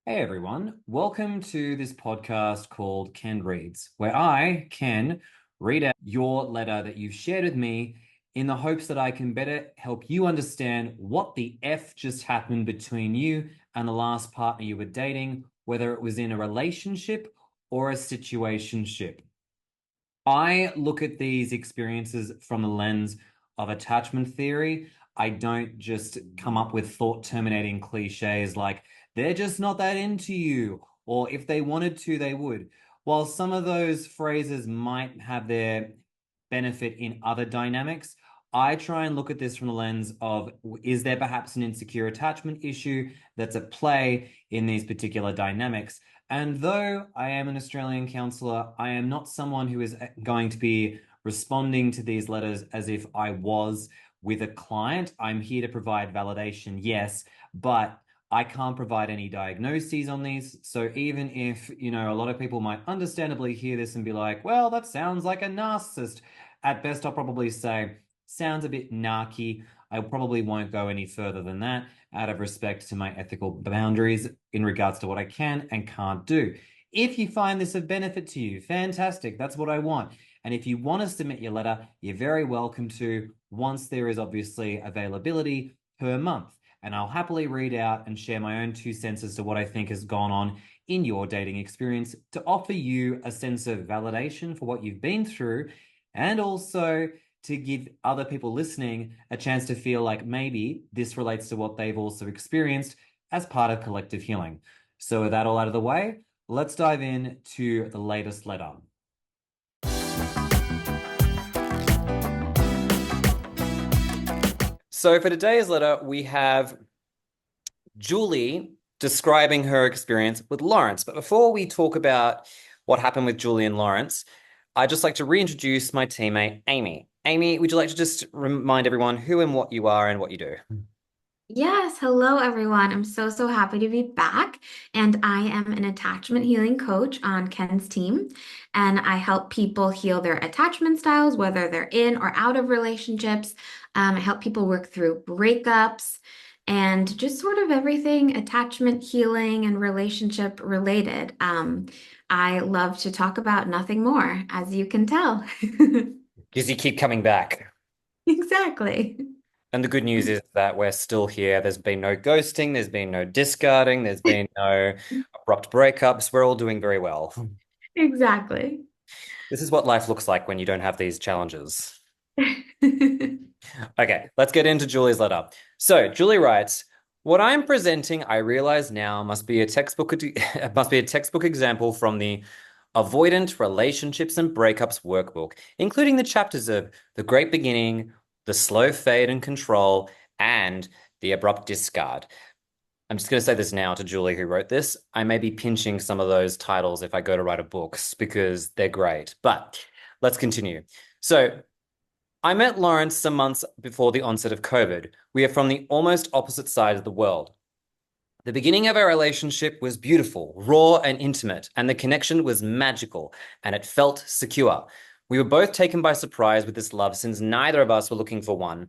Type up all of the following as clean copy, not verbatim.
Hey everyone, welcome to this podcast called Ken Reads, where I, Ken, read out your letter that you've shared with me in the hopes that I can better help you understand what the F just happened between you and the last partner you were dating, whether it was in a relationship or a situationship. I look at these experiences from the lens of attachment theory. I don't just come up with thought terminating cliches like, they're just not that into you, or if they wanted to, they would. While some of those phrases might have their benefit in other dynamics, I try and look at this from the lens of, is there perhaps an insecure attachment issue that's at play in these particular dynamics? And though I am an Australian counsellor, I am not someone who is going to be responding to these letters as if I was with a client. I'm here to provide validation, yes, but I can't provide any diagnoses on these. So even if, a lot of people might understandably hear this and be like, well, that sounds like a narcissist. At best, I'll probably say, sounds a bit narky. I probably won't go any further than that out of respect to my ethical boundaries in regards to what I can and can't do. If you find this of benefit to you, fantastic. That's what I want. And if you want to submit your letter, you're very welcome to, once there is obviously availability per month. And I'll happily read out and share my own 2 cents as to what I think has gone on in your dating experience to offer you a sense of validation for what you've been through, and also to give other people listening a chance to feel like maybe this relates to what they've also experienced as part of collective healing. So with that all out of the way, let's dive in to the latest letter. So for today's letter, we have Julie describing her experience with Lawrence. But before we talk about what happened with Julie and Lawrence, I'd just like to reintroduce my teammate, Amy. Amy, would you like to just remind everyone who and what you are and what you do? Yes, hello everyone. I'm so happy to be back. And I am an attachment healing coach on Ken's team. And I help people heal their attachment styles, whether they're in or out of relationships. I help people work through breakups and just sort of everything attachment healing and relationship related. I love to talk about nothing more, as you can tell. Because you keep coming back. Exactly. And the good news is that we're still here. There's been no ghosting, there's been no discarding, there's been no abrupt breakups. We're all doing very well. Exactly. This is what life looks like when you don't have these challenges. Okay, let's get into Julie's letter. So Julie writes, "What I'm presenting, I realize now, must be a textbook must be a textbook example from the Avoidant Relationships and Breakups workbook, including the chapters of the Great Beginning, the Slow Fade and Control, and the Abrupt Discard." I'm just going to say this now to Julie, who wrote this. I may be pinching some of those titles if I go to write a books because they're great. But let's continue. So I met Lawrence some months before the onset of COVID. We are from the almost opposite side of the world. The beginning of our relationship was beautiful, raw, and intimate, and the connection was magical, and it felt secure. We were both taken by surprise with this love since neither of us were looking for one.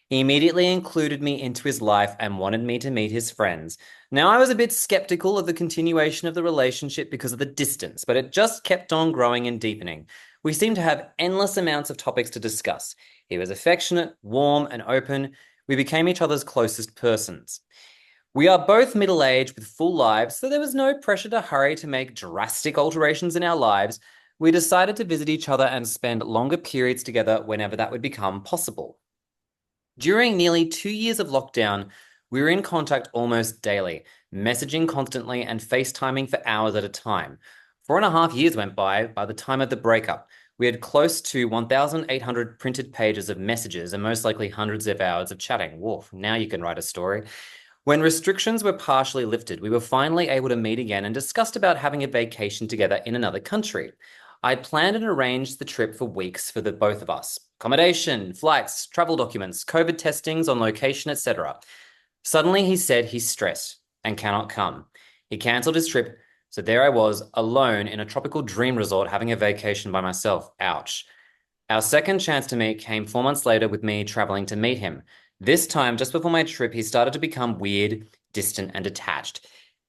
He immediately included me into his life and wanted me to meet his friends. Now, I was a bit skeptical of the continuation of the relationship because of the distance, but it just kept on growing and deepening. We seemed to have endless amounts of topics to discuss. He was affectionate, warm, and open. We became each other's closest persons. We are both middle-aged with full lives, so there was no pressure to hurry to make drastic alterations in our lives. We decided to visit each other and spend longer periods together whenever that would become possible. During nearly 2 years of lockdown, we were in contact almost daily, messaging constantly and FaceTiming for hours at a time. 4.5 years went by the time of the breakup. We had close to 1,800 printed pages of messages and most likely hundreds of hours of chatting. Woof, now you can write a story. When restrictions were partially lifted, we were finally able to meet again and discussed about having a vacation together in another country. I planned and arranged the trip for weeks for the both of us. Accommodation, flights, travel documents, COVID testings on location, etc. Suddenly he said he's stressed and cannot come. He cancelled his trip, so there I was, alone in a tropical dream resort having a vacation by myself. Ouch. Our second chance to meet came 4 months later with me traveling to meet him. This time, just before my trip, he started to become weird, distant, and detached.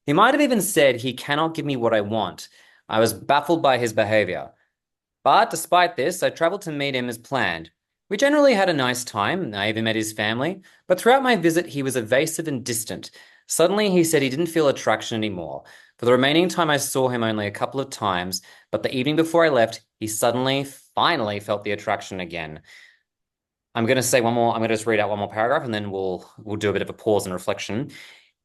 He might have even said he cannot give me what I want. I was baffled by his behavior. But despite this, I traveled to meet him as planned. We generally had a nice time. I even met his family. But throughout my visit, he was evasive and distant. Suddenly, he said he didn't feel attraction anymore. For the remaining time, I saw him only a couple of times. But the evening before I left, he suddenly, finally felt the attraction again. I'm going to say one more. I'm going to just read out one more paragraph, and then we'll do a bit of a pause and reflection.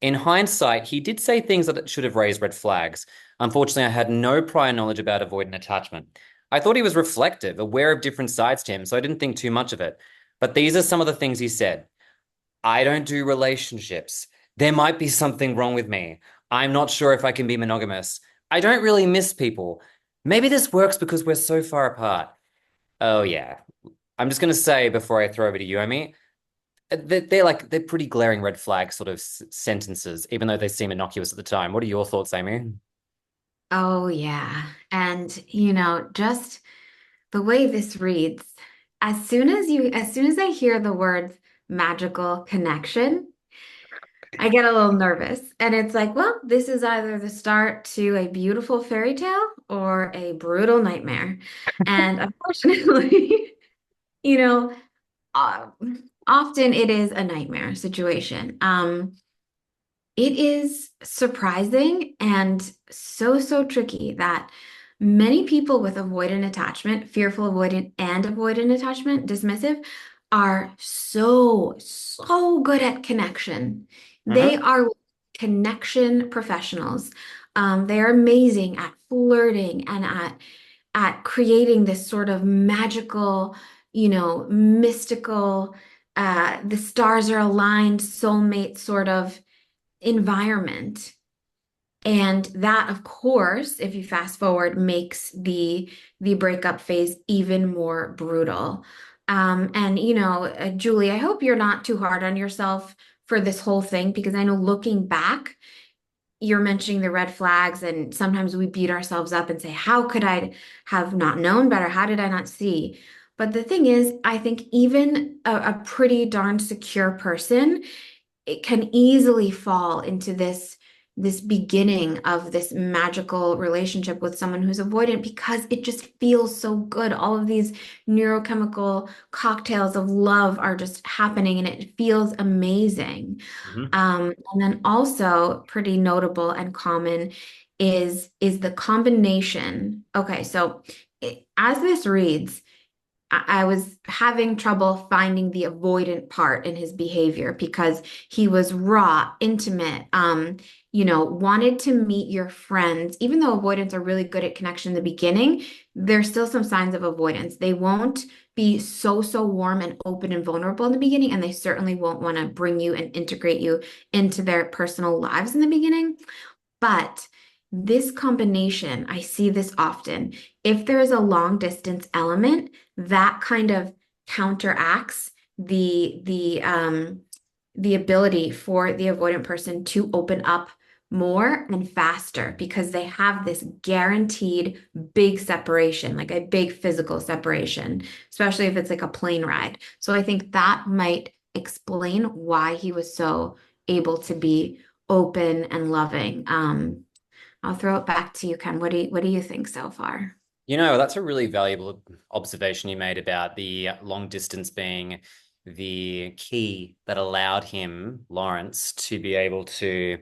In hindsight, he did say things that should have raised red flags. Unfortunately, I had no prior knowledge about avoidant attachment. I thought he was reflective, aware of different sides to him, so I didn't think too much of it. But these are some of the things he said. I don't do relationships. There might be something wrong with me. I'm not sure if I can be monogamous. I don't really miss people. Maybe this works because we're so far apart. Oh, yeah. I'm just going to say before I throw over to you, Amy, they're pretty glaring red flag sort of sentences, even though they seem innocuous at the time. What are your thoughts, Amy? Oh, yeah. And, just the way this reads, as soon as I hear the words magical connection, I get a little nervous. And it's like, well, this is either the start to a beautiful fairy tale or a brutal nightmare. And unfortunately, you know, uh, often it is a nightmare situation. It is surprising and so tricky that many people with avoidant attachment, fearful avoidant and avoidant attachment, dismissive, are so good at connection. They Mm-hmm. are connection professionals. They are amazing at flirting and at creating this sort of magical, mystical, the stars are aligned, soulmate sort of environment. And that, of course, if you fast forward, makes the breakup phase even more brutal. And Julie, I hope you're not too hard on yourself for this whole thing because I know looking back, you're mentioning the red flags, and sometimes we beat ourselves up and say, "How could I have not known better? How did I not see?" But the thing is, I think even a pretty darn secure person it can easily fall into this beginning of this magical relationship with someone who's avoidant because it just feels so good. All of these neurochemical cocktails of love are just happening and it feels amazing. Mm-hmm. And then also pretty notable and common is the combination. Okay, so as this reads, I was having trouble finding the avoidant part in his behavior because he was raw, intimate, wanted to meet your friends. Even though avoidants are really good at connection in the beginning, there's still some signs of avoidance. They won't be so warm and open and vulnerable in the beginning, and they certainly won't want to bring you and integrate you into their personal lives in the beginning. But this combination, I see this often. If there is a long distance element, that kind of counteracts the ability for the avoidant person to open up more and faster because they have this guaranteed big separation, like a big physical separation, especially if it's like a plane ride. So I think that might explain why he was so able to be open and loving. I'll throw it back to you, Ken. What do you think so far? That's a really valuable observation you made about the long distance being the key that allowed him, Lawrence, to be able to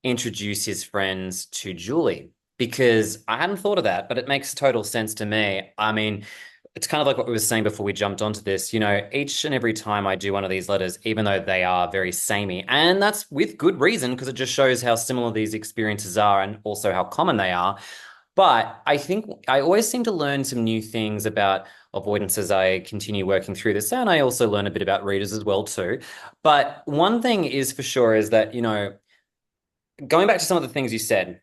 introduce his friends to Julie. Because I hadn't thought of that, but it makes total sense to me. I mean, it's kind of like what we were saying before we jumped onto this. Each and every time I do one of these letters, even though they are very samey, and that's with good reason, because it just shows how similar these experiences are and also how common they are. But I think I always seem to learn some new things about avoidance as I continue working through this. And I also learn a bit about readers as well, too. But one thing is for sure is that, going back to some of the things you said,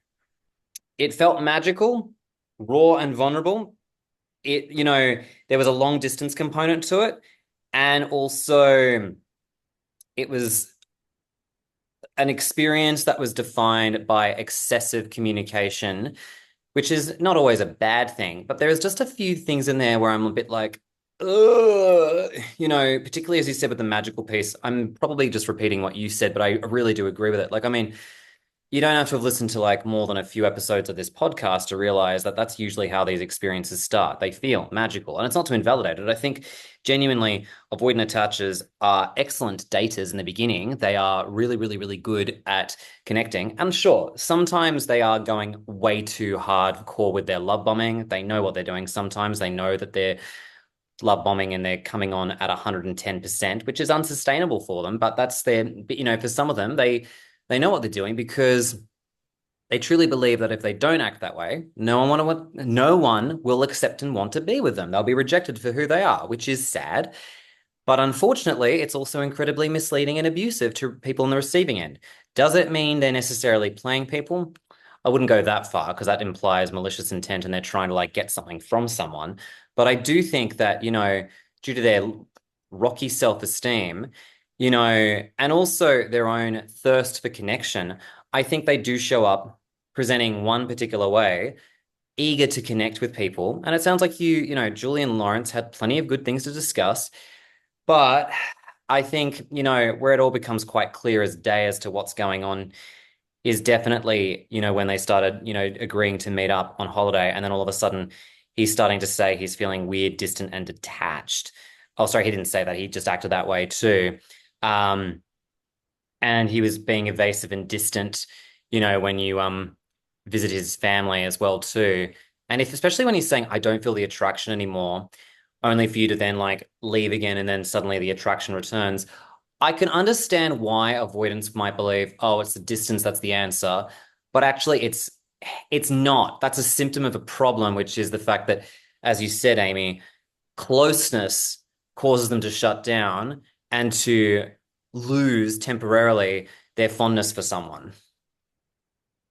it felt magical, raw, and vulnerable. There was a long distance component to it. And also, it was an experience that was defined by excessive communication, which is not always a bad thing. But there's just a few things in there where I'm a bit like, ugh, particularly as you said with the magical piece. I'm probably just repeating what you said, but I really do agree with it. Like, I mean, you don't have to have listened to like more than a few episodes of this podcast to realize that that's usually how these experiences start. They feel magical, and it's not to invalidate it. I think genuinely avoidant attachers are excellent daters in the beginning. They are really, really, really good at connecting. And sure, sometimes they are going way too hardcore with their love bombing. They know what they're doing. Sometimes they know that they're love bombing and they're coming on at 110%, which is unsustainable for them. But that's their, for some of them, they know what they're doing because they truly believe that if they don't act that way, no one will accept and want to be with them. They'll be rejected for who they are, which is sad. But unfortunately, it's also incredibly misleading and abusive to people on the receiving end. Does it mean they're necessarily playing people? I wouldn't go that far because that implies malicious intent and they're trying to like get something from someone. But I do think that, due to their rocky self-esteem, and also their own thirst for connection, I think they do show up presenting one particular way, eager to connect with people. And it sounds like Julie and Lawrence had plenty of good things to discuss. But I think, where it all becomes quite clear as day as to what's going on is definitely, when they started, agreeing to meet up on holiday. And then all of a sudden, he's starting to say he's feeling weird, distant, and detached. Oh, sorry, he didn't say that. He just acted that way too. Um, and he was being evasive and distant, when you visit his family as well too. And especially when he's saying, I don't feel the attraction anymore, only for you to then like leave again and then suddenly the attraction returns. I can understand why avoidance might believe, oh, it's the distance that's the answer, but actually it's not. That's a symptom of a problem, which is the fact that, as you said, Amy, closeness causes them to shut down and to lose temporarily their fondness for someone.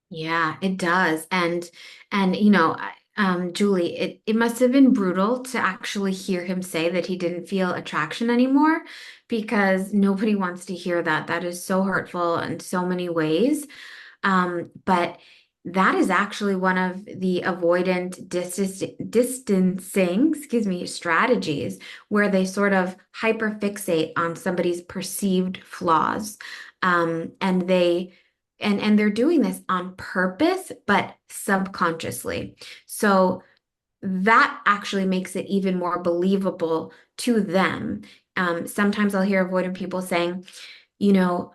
Yeah, it does. And Julie, it must have been brutal to actually hear him say that he didn't feel attraction anymore because nobody wants to hear that. That is so hurtful in so many ways. But that is actually one of the avoidant distancing, excuse me, strategies where they sort of hyperfixate on somebody's perceived flaws. And they're doing this on purpose, but subconsciously. So that actually makes it even more believable to them. Sometimes I'll hear avoidant people saying, you know,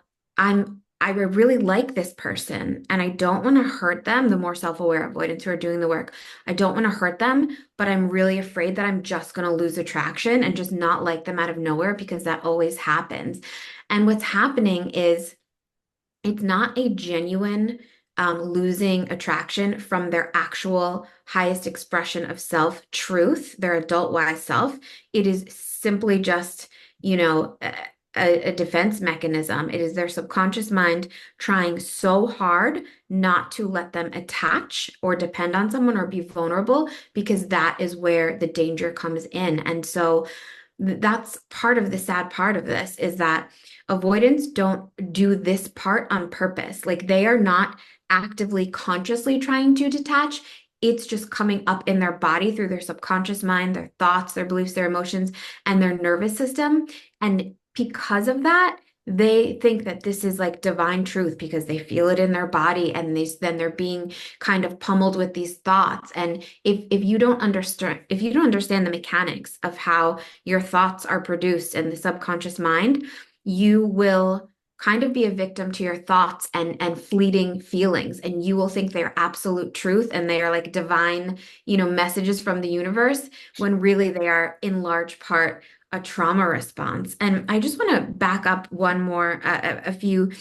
I really like this person and I don't want to hurt them, the more self-aware avoidants who are doing the work. I don't want to hurt them, but I'm really afraid that I'm just going to lose attraction and just not like them out of nowhere because that always happens. And what's happening is it's not a genuine losing attraction from their actual highest expression of self truth, their adult wise self. It is simply just, a defense mechanism. It is their subconscious mind trying so hard not to let them attach or depend on someone or be vulnerable because that is where the danger comes in. And so that's part of the sad part of this is that avoidants don't do this part on purpose. Like they are not actively consciously trying to detach. It's just coming up in their body through their subconscious mind, their thoughts, their beliefs, their emotions, and their nervous system. And because of that, they think that this is like divine truth because they feel it in their body and then they're being kind of pummeled with these thoughts. And if you don't understand the mechanics of how your thoughts are produced in the subconscious mind, you will kind of be a victim to your thoughts and fleeting feelings, and you will think they're absolute truth and they are like divine, messages from the universe when really they are in large part a trauma response. And I just want to back up one more, a few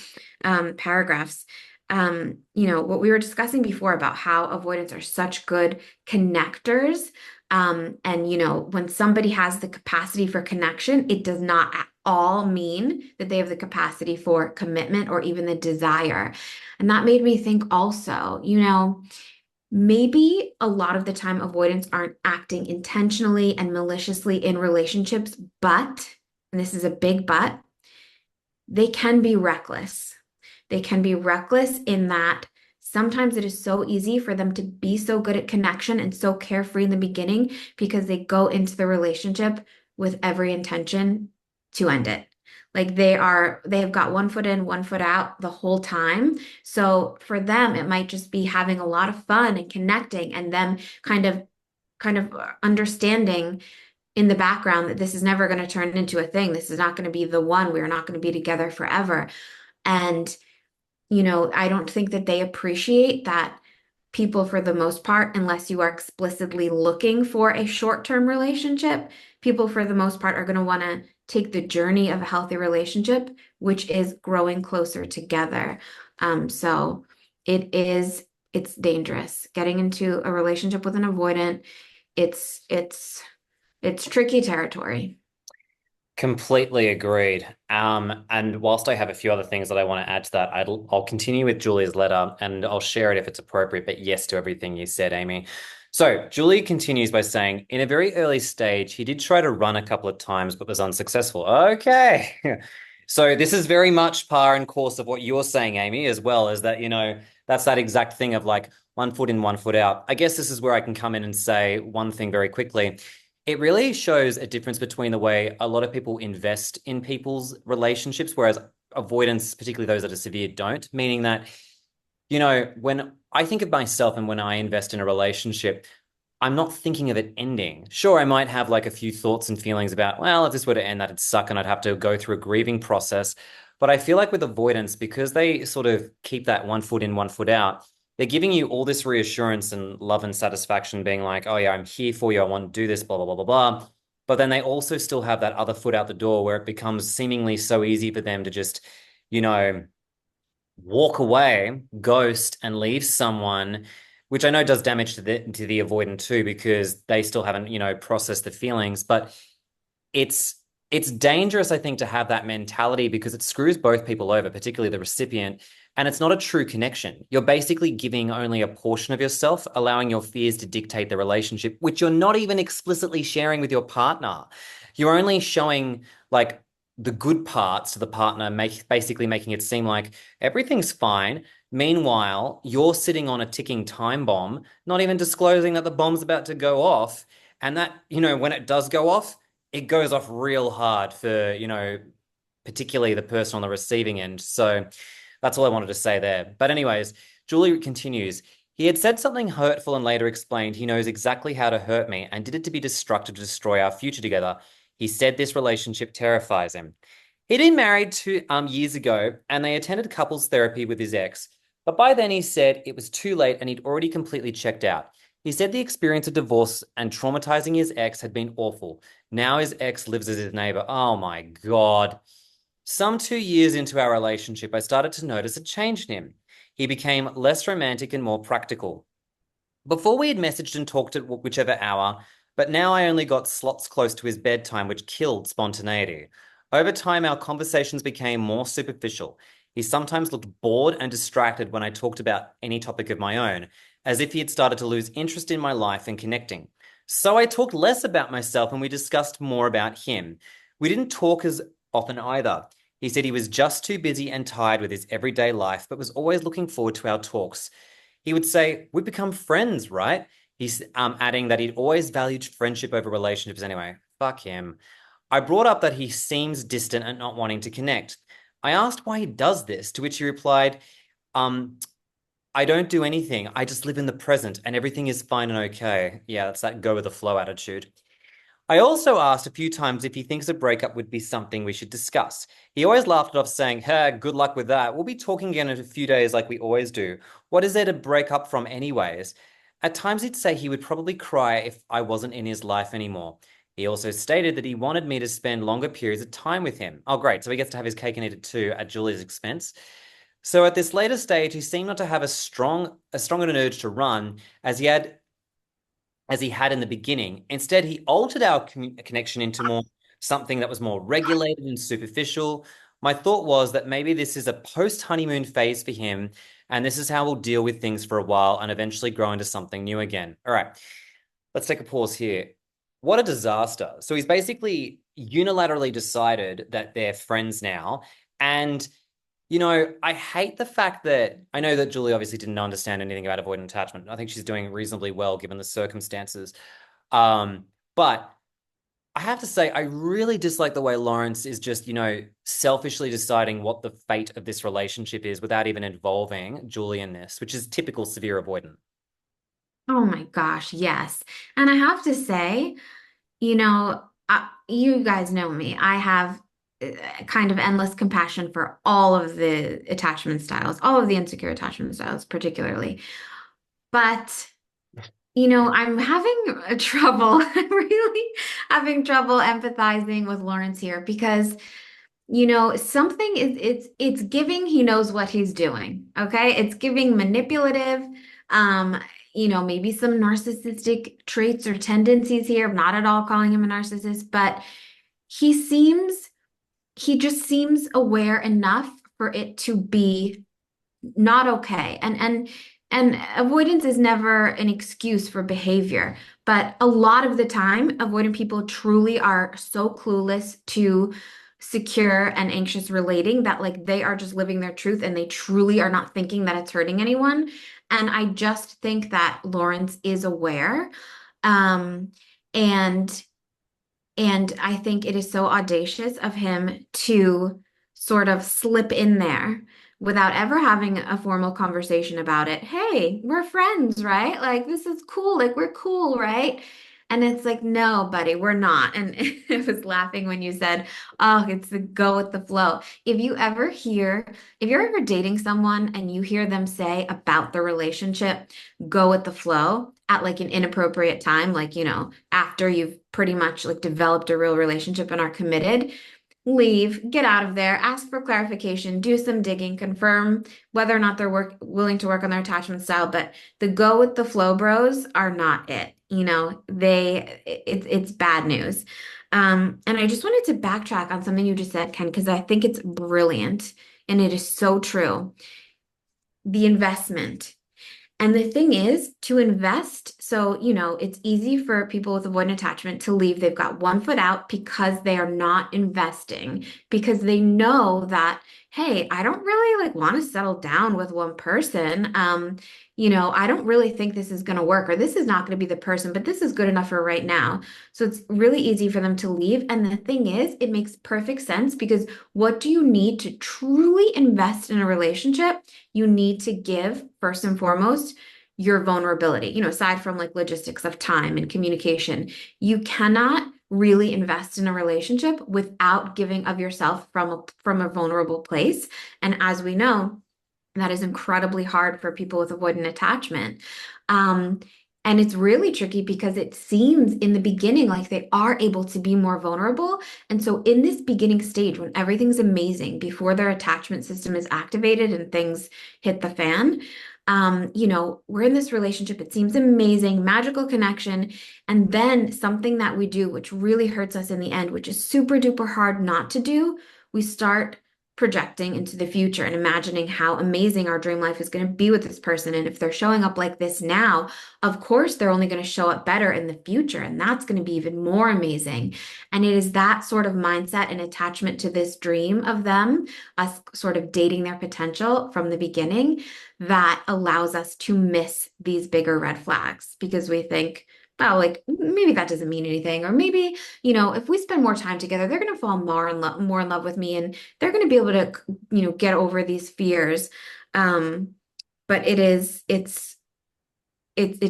paragraphs. What we were discussing before about how avoidants are such good connectors. And when somebody has the capacity for connection, it does not at all mean that they have the capacity for commitment or even the desire. And that made me think also, maybe a lot of the time avoidants aren't acting intentionally and maliciously in relationships, but, and this is a big but, they can be reckless. They can be reckless in that sometimes it is so easy for them to be so good at connection and so carefree in the beginning because they go into the relationship with every intention to end it. Like they have got one foot in, one foot out the whole time. So for them, it might just be having a lot of fun and connecting and them kind of understanding in the background that this is never going to turn into a thing. This is not going to be the one. We're not going to be together forever. And, I don't think that they appreciate that people, for the most part, unless you are explicitly looking for a short-term relationship, people, for the most part, are going to want to take the journey of a healthy relationship, which is growing closer together. So it's dangerous getting into a relationship with an avoidant. It's tricky territory. Completely agreed. And whilst I have a few other things that I want to add to that, I'll continue with Julie's letter and I'll share it if it's appropriate, but yes to everything you said, Amy. So Julie continues by saying, in a very early stage, he did try to run a couple of times, but was unsuccessful. Okay. So this is very much par and course of what you're saying, Amy, as well as that, that's that exact thing of like one foot in, one foot out. I guess this is where I can come in and say one thing very quickly. It really shows a difference between the way a lot of people invest in people's relationships, whereas avoidance, particularly those that are severe, don't. Meaning that, when I think of myself and when I invest in a relationship, I'm not thinking of it ending. Sure, I might have like a few thoughts and feelings about, well, if this were to end, that'd suck and I'd have to go through a grieving process. But I feel like with avoidance, because they sort of keep that one foot in, one foot out, they're giving you all this reassurance and love and satisfaction, being like, oh, yeah, I'm here for you. I want to do this, blah, blah, blah, blah, blah. But then they also still have that other foot out the door where it becomes seemingly so easy for them to just, you know, walk away, ghost, and leave someone, which I know does damage to the avoidant too, because they still haven't, processed the feelings. But it's it's dangerous, I think, to have that mentality because it screws both people over, particularly the recipient, and it's not a true connection. You're basically giving only a portion of yourself, allowing your fears to dictate the relationship, which you're not even explicitly sharing with your partner. You're only showing like the good parts to the partner, basically making it seem like everything's fine. Meanwhile, you're sitting on a ticking time bomb, not even disclosing that the bomb's about to go off. And that, when it does go off, it goes off real hard for, particularly the person on the receiving end. So that's all I wanted to say there. But anyways, Julie continues. He had said something hurtful and later explained he knows exactly how to hurt me and did it to be destructive to destroy our future together. He said this relationship terrifies him. He'd been married 2 years ago and they attended couples therapy with his ex. But by then he said it was too late and he'd already completely checked out. He said the experience of divorce and traumatizing his ex had been awful. Now his ex lives as his neighbor. Oh my God. Some 2 years into our relationship, I started to notice a change in him. He became less romantic and more practical. Before we had messaged and talked at whichever hour, but now I only got slots close to his bedtime, which killed spontaneity. Over time, our conversations became more superficial. He sometimes looked bored and distracted when I talked about any topic of my own, as if he had started to lose interest in my life and connecting. So I talked less about myself and we discussed more about him. We didn't talk as often either. He said he was just too busy and tired with his everyday life, but was always looking forward to our talks. He would say, "We've become friends, right?" He's adding that he'd always valued friendship over relationships anyway. Fuck him. I brought up that he seems distant and not wanting to connect. I asked why he does this, to which he replied, um, I don't do anything. I just live in the present and everything is fine and okay. Yeah, that's that go with the flow attitude. I also asked a few times if he thinks a breakup would be something we should discuss. He always laughed it off, saying, hey, good luck with that. We'll be talking again in a few days like we always do. What is there to break up from, anyways? At times, he'd say he would probably cry if I wasn't in his life anymore. He also stated that he wanted me to spend longer periods of time with him. Oh, great. So he gets to have his cake and eat it too at Julie's expense. So at this later stage, he seemed not to have as strong an urge to run as he had in the beginning. Instead, he altered our connection into more something that was more regulated and superficial. My thought was that maybe this is a post-honeymoon phase for him, and this is how we'll deal with things for a while and eventually grow into something new again. All right, let's take a pause here. What a disaster. So he's basically unilaterally decided that they're friends now. And I hate the fact that I know that Julie obviously didn't understand anything about avoidant attachment. I think she's doing reasonably well given the circumstances. But I have to say, I really dislike the way Lawrence is just, selfishly deciding what the fate of this relationship is without even involving Julie in this, which is typical severe avoidant. Oh my gosh, yes. And I have to say, you guys know me. I have kind of endless compassion for all of the attachment styles, all of the insecure attachment styles, particularly. But, I'm having trouble, I'm really having trouble empathizing with Lawrence here because something is it's giving he knows what he's doing. Okay? It's giving manipulative, um, maybe some narcissistic traits or tendencies here. I'm not at all calling him a narcissist, but he seems he just seems aware enough for it to be not okay. And avoidance is never an excuse for behavior, but a lot of the time, avoidant people truly are so clueless to secure and anxious relating that like they are just living their truth and they truly are not thinking that it's hurting anyone. And I just think that Lawrence is aware. Um, and and I think it is so audacious of him to sort of slip in there without ever having a formal conversation about it. Hey, we're friends, right? Like, this is cool. Like, we're cool, right? And it's like, no, buddy, we're not. And I was laughing when you said, oh, it's the go with the flow. If you're ever dating someone and you hear them say about the relationship, go with the flow at like an inappropriate time, like, after you've pretty much like developed a real relationship and are committed, leave, get out of there, ask for clarification, do some digging, confirm whether or not they're willing to work on their attachment style. But the go with the flow bros are not it. It's bad news. And I just wanted to backtrack on something you just said, Ken, because I think it's brilliant and it is so true. The investment. And the thing is to invest. So, it's easy for people with avoidant attachment to leave. They've got one foot out because they are not investing, because they know that, hey, I don't really like want to settle down with one person. I don't really think this is going to work, or this is not going to be the person, but this is good enough for right now. So it's really easy for them to leave. And the thing is, it makes perfect sense because what do you need to truly invest in a relationship? You need to give, first and foremost, your vulnerability. Aside from like logistics of time and communication, you cannot really invest in a relationship without giving of yourself from a vulnerable place. And as we know, that is incredibly hard for people with avoidant attachment. Um, and it's really tricky because it seems in the beginning like they are able to be more vulnerable. And so, in this beginning stage, when everything's amazing, before their attachment system is activated and things hit the fan, we're in this relationship. It seems amazing, magical connection. And then something that we do, which really hurts us in the end, which is super duper hard not to do, we start projecting into the future and imagining how amazing our dream life is going to be with this person. And if they're showing up like this now, of course, they're only going to show up better in the future. And that's going to be even more amazing. And it is that sort of mindset and attachment to this dream of them, us sort of dating their potential from the beginning, that allows us to miss these bigger red flags because we think, oh, like maybe that doesn't mean anything. Or maybe, if we spend more time together, they're going to fall more in love with me and they're going to be able to, get over these fears. Um, but it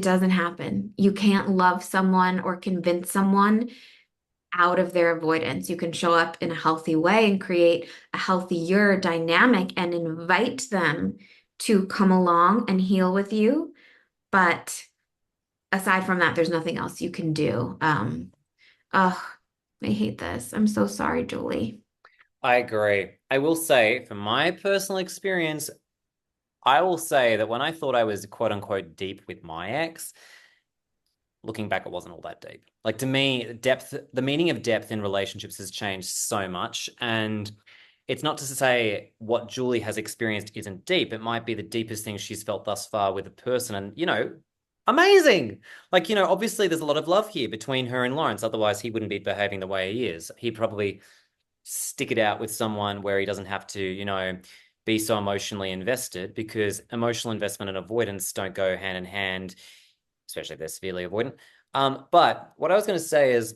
doesn't happen. You can't love someone or convince someone out of their avoidance. You can show up in a healthy way and create a healthier dynamic and invite them to come along and heal with you. But aside from that, there's nothing else you can do. Oh, I hate this. I'm so sorry, Julie. I agree. I will say, from my personal experience, I will say that when I thought I was quote unquote deep with my ex, looking back, it wasn't all that deep. Like to me, the meaning of depth in relationships has changed so much. And it's not to say what Julie has experienced isn't deep. It might be the deepest thing she's felt thus far with a person. And, amazing. Like, obviously there's a lot of love here between her and Lawrence. Otherwise, he wouldn't be behaving the way he is. He'd probably stick it out with someone where he doesn't have to, be so emotionally invested because emotional investment and avoidance don't go hand in hand, especially if they're severely avoidant. But what I was going to say is,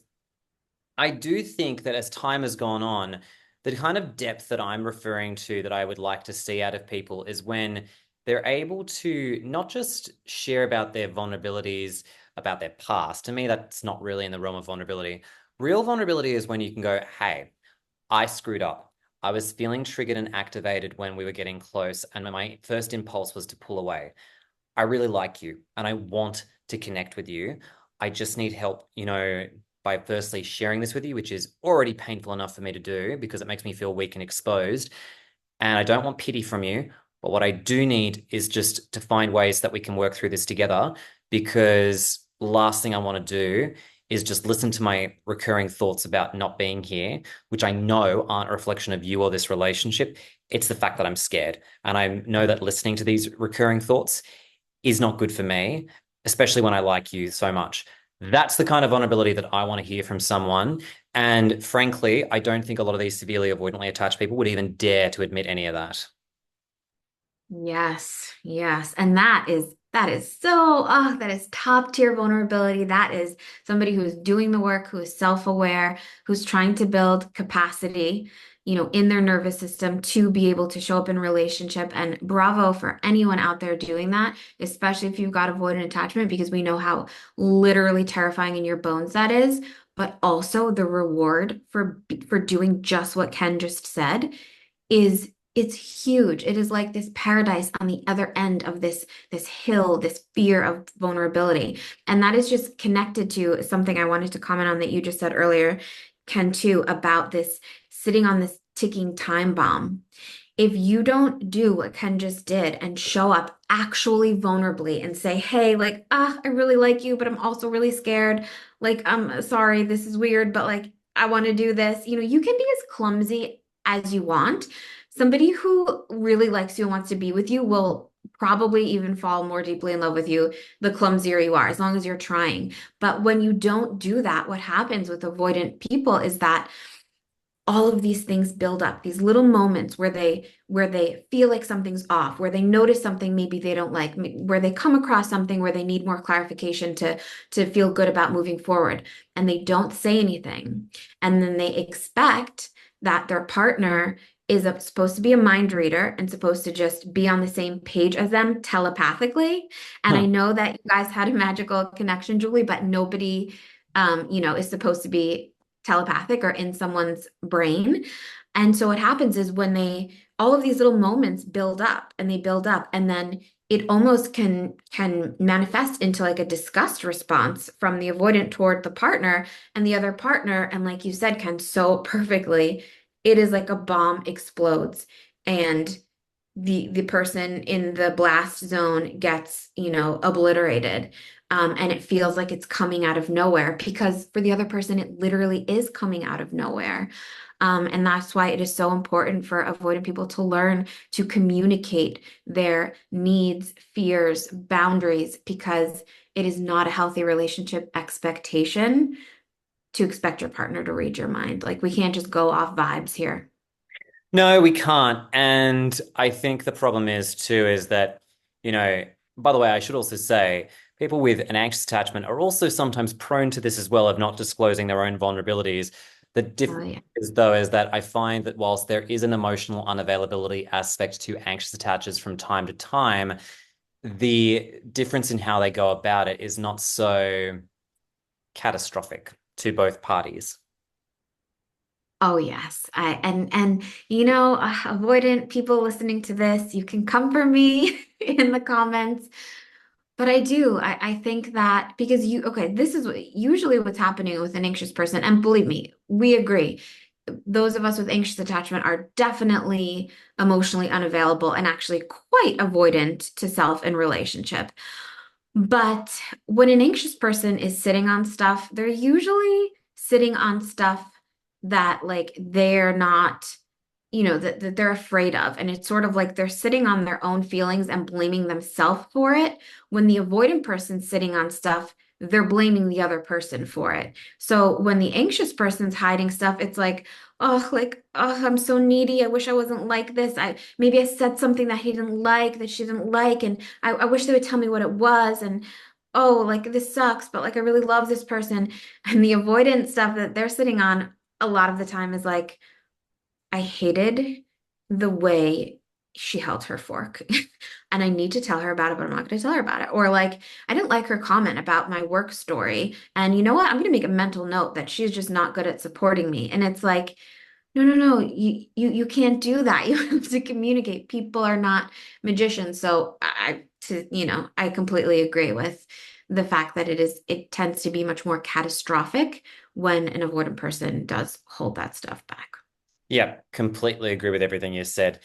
I do think that as time has gone on, the kind of depth that I'm referring to that I would like to see out of people is when they're able to not just share about their vulnerabilities, about their past. To me, that's not really in the realm of vulnerability. Real vulnerability is when you can go, hey, I screwed up. I was feeling triggered and activated when we were getting close, and my first impulse was to pull away. I really like you and I want to connect with you. I just need help, by firstly sharing this with you, which is already painful enough for me to do because it makes me feel weak and exposed. And I don't want pity from you. But what I do need is just to find ways that we can work through this together because last thing I want to do is just listen to my recurring thoughts about not being here, which I know aren't a reflection of you or this relationship. It's the fact that I'm scared. And I know that listening to these recurring thoughts is not good for me, especially when I like you so much. That's the kind of vulnerability that I want to hear from someone. And frankly, I don't think a lot of these severely avoidantly attached people would even dare to admit any of that. Yes, yes. And that is so, that is top tier vulnerability. That is somebody who is doing the work, who is self-aware, who's trying to build capacity, in their nervous system to be able to show up in relationship. And bravo for anyone out there doing that, especially if you've got avoidant attachment, because we know how literally terrifying in your bones that is. But also the reward for doing just what Ken just said is it's huge. It is like this paradise on the other end of this hill, this fear of vulnerability. And that is just connected to something I wanted to comment on that you just said earlier, Ken, too, about this sitting on this ticking time bomb. If you don't do what Ken just did and show up actually vulnerably and say, hey, like, I really like you, but I'm also really scared. Like, I'm sorry, this is weird, but like, I want to do this. You can be as clumsy as you want. Somebody who really likes you and wants to be with you will probably even fall more deeply in love with you the clumsier you are, as long as you're trying. But when you don't do that, what happens with avoidant people is that all of these things build up, these little moments where they feel like something's off, where they notice something maybe they don't like, where they come across something where they need more clarification to feel good about moving forward, and they don't say anything. And then they expect that their partner is supposed to be a mind reader and supposed to just be on the same page as them telepathically. And I Huh. know that you guys had a magical connection, Julie, but nobody is supposed to be telepathic or in someone's brain. And so what happens is when all of these little moments build up and they build up, and then it almost can manifest into like a disgust response from the avoidant toward the partner and the other partner. And like you said, Ken, so perfectly, it is like a bomb explodes and the person in the blast zone gets, obliterated. And it feels like it's coming out of nowhere because for the other person, it literally is coming out of nowhere. And that's why it is so important for avoidant people to learn to communicate their needs, fears, boundaries, because it is not a healthy relationship expectation to expect your partner to read your mind. Like we can't just go off vibes here. No, we can't. And I think the problem is too, is that, you know, by the way, I should also say people with an anxious attachment are also sometimes prone to this as well of not disclosing their own vulnerabilities. The Oh, difference yeah. is though is that I find that whilst there is an emotional unavailability aspect to anxious attachers from time to time, the difference in how they go about it is not so catastrophic to both parties. Oh yes. And avoidant people listening to this, you can come for me in the comments. But I do. I think that because okay, this is usually what's happening with an anxious person. And believe me, we agree. Those of us with anxious attachment are definitely emotionally unavailable and actually quite avoidant to self and relationship. But when an anxious person is sitting on stuff, they're usually sitting on stuff that like they're not, that they're afraid of. And it's sort of like they're sitting on their own feelings and blaming themselves for it. When the avoidant person's sitting on stuff, they're blaming the other person for it. So when the anxious person's hiding stuff, it's like, oh, I'm so needy. I wish I wasn't like this. Maybe I said something that he didn't like, that she didn't like, and I wish they would tell me what it was. And oh, like this sucks, but like I really love this person. And the avoidant stuff that they're sitting on a lot of the time is like, I hated the way she held her fork. And I need to tell her about it, but I'm not going to tell her about it. Or like, I didn't like her comment about my work story. And you know what? I'm going to make a mental note that she's just not good at supporting me. And it's like, no, no, no, you can't do that. You have to communicate. People are not magicians. So I completely agree with the fact that it tends to be much more catastrophic when an avoidant person does hold that stuff back. Yeah, completely agree with everything you said.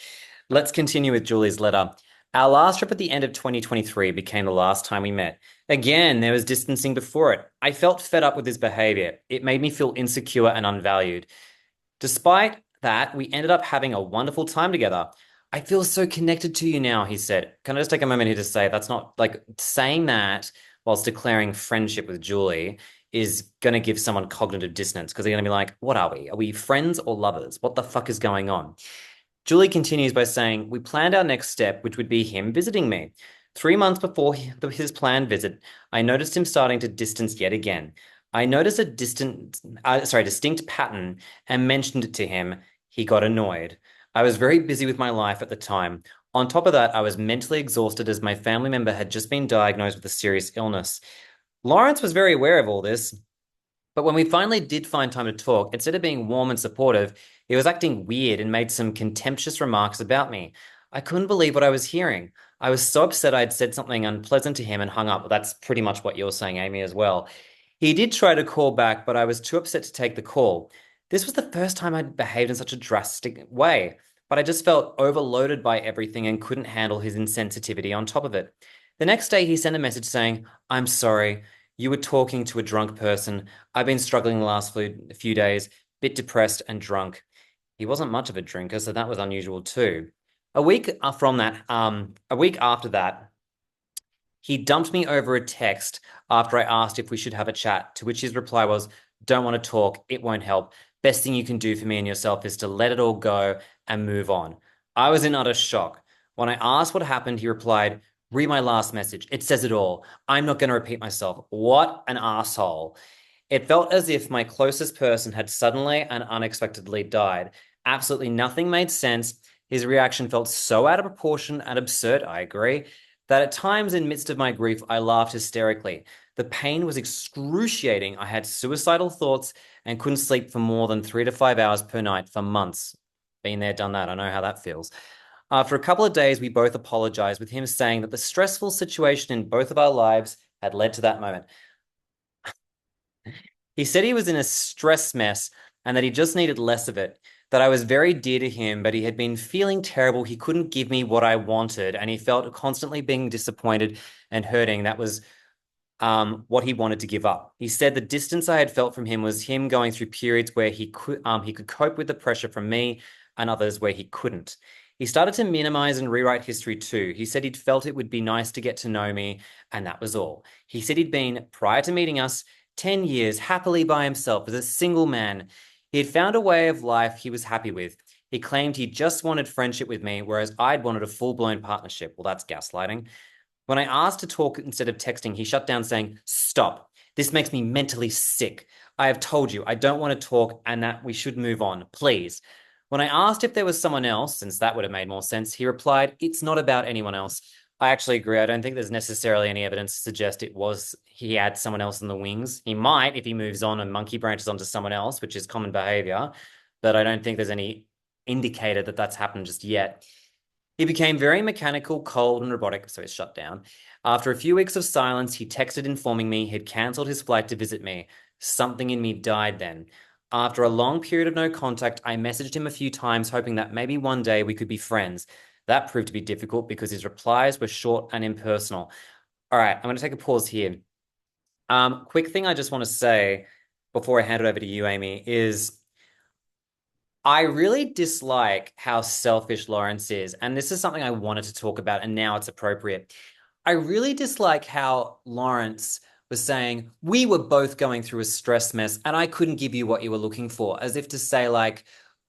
Let's continue with Julie's letter. Our last trip at the end of 2023 became the last time we met. Again, there was distancing before it. I felt fed up with his behavior. It made me feel insecure and unvalued. Despite that, we ended up having a wonderful time together. I feel so connected to you now, he said. Can I just take a moment here to say that's not like saying that whilst declaring friendship with Julie is going to give someone cognitive dissonance because they're going to be like, what are we? Are we friends or lovers? What the fuck is going on? Julie continues by saying, we planned our next step, which would be him visiting me. 3 months before his planned visit, I noticed him starting to distance yet again. I noticed a distinct pattern and mentioned it to him. He got annoyed. I was very busy with my life at the time. On top of that, I was mentally exhausted as my family member had just been diagnosed with a serious illness. Lawrence was very aware of all this, but when we finally did find time to talk, instead of being warm and supportive, he was acting weird and made some contemptuous remarks about me. I couldn't believe what I was hearing. I was so upset I'd said something unpleasant to him and hung up. That's pretty much what you're saying, Amy, as well. He did try to call back, but I was too upset to take the call. This was the first time I'd behaved in such a drastic way, but I just felt overloaded by everything and couldn't handle his insensitivity on top of it. The next day, he sent a message saying, I'm sorry. You were talking to a drunk person. I've been struggling the last few days, bit depressed and drunk. He wasn't much of a drinker, so that was unusual too. A week after that, he dumped me over a text after I asked if we should have a chat, to which his reply was, don't want to talk, it won't help. Best thing you can do for me and yourself is to let it all go and move on. I was in utter shock. When I asked what happened, he replied, read my last message. It says it all. I'm not going to repeat myself. What an asshole. It felt as if my closest person had suddenly and unexpectedly died. Absolutely nothing made sense. His reaction felt so out of proportion and absurd, I agree, that at times in midst of my grief, I laughed hysterically. The pain was excruciating. I had suicidal thoughts and couldn't sleep for more than 3 to 5 hours per night for months. Been there, done that. I know how that feels. After a couple of days, we both apologized, with him saying that the stressful situation in both of our lives had led to that moment. He said he was in a stress mess and that he just needed less of it. That I was very dear to him, but he had been feeling terrible. He couldn't give me what I wanted, and he felt constantly being disappointed and hurting. That was what he wanted to give up. He said the distance I had felt from him was him going through periods where he could cope with the pressure from me and others where he couldn't. He started to minimize and rewrite history too. He said he'd felt it would be nice to get to know me, and that was all. He said he'd been, prior to meeting us, 10 years happily by himself as a single man. He had found a way of life he was happy with. He claimed he just wanted friendship with me, whereas I'd wanted a full-blown partnership. Well, that's gaslighting. When I asked to talk instead of texting, he shut down saying, stop. This makes me mentally sick. I have told you I don't want to talk and that we should move on, please. When I asked if there was someone else, since that would have made more sense, he replied, it's not about anyone else. I actually agree. I don't think there's necessarily any evidence to suggest he had someone else in the wings. He might if he moves on and monkey branches onto someone else, which is common behavior, but I don't think there's any indicator that that's happened just yet. He became very mechanical, cold, and robotic, so he's shut down. After a few weeks of silence, he texted informing me he'd cancelled his flight to visit me. Something in me died then. After a long period of no contact, I messaged him a few times, hoping that maybe one day we could be friends. That proved to be difficult because his replies were short and impersonal. All right, I'm going to take a pause here. Quick thing I just want to say before I hand it over to you, Amy, is I really dislike how selfish Lawrence is. And this is something I wanted to talk about, and now it's appropriate. I really dislike how Lawrence was saying, we were both going through a stress mess, and I couldn't give you what you were looking for, as if to say, like,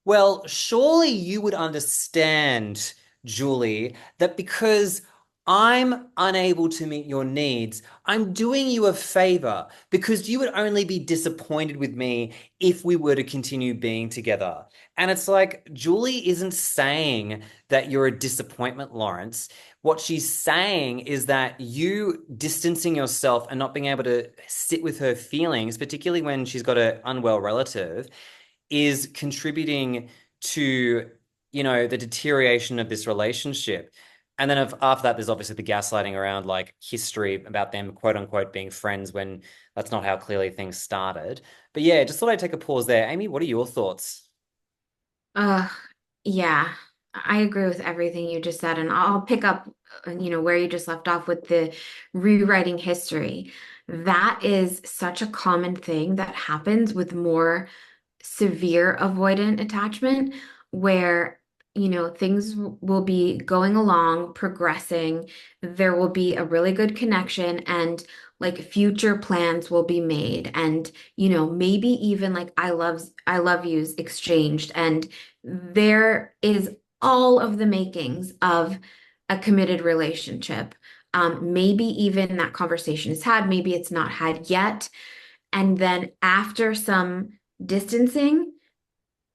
well, surely you would understand, Julie, that because I'm unable to meet your needs. I'm doing you a favor because you would only be disappointed with me if we were to continue being together. And it's like, Julie isn't saying that you're a disappointment, Lawrence. What she's saying is that you distancing yourself and not being able to sit with her feelings, particularly when she's got an unwell relative, is contributing to, the deterioration of this relationship. And then after that, there's obviously the gaslighting around like history about them quote unquote being friends when that's not how clearly things started. But yeah, just thought I'd take a pause there. Amy, what are your thoughts? Uh, yeah, I agree with everything you just said, and I'll pick up, where you just left off with the rewriting history. That is such a common thing that happens with more severe avoidant attachment where, things will be going along, progressing. There will be a really good connection and like future plans will be made. And, maybe even like I love yous exchanged. And there is all of the makings of a committed relationship. Maybe even that conversation is had, maybe it's not had yet. And then after some distancing,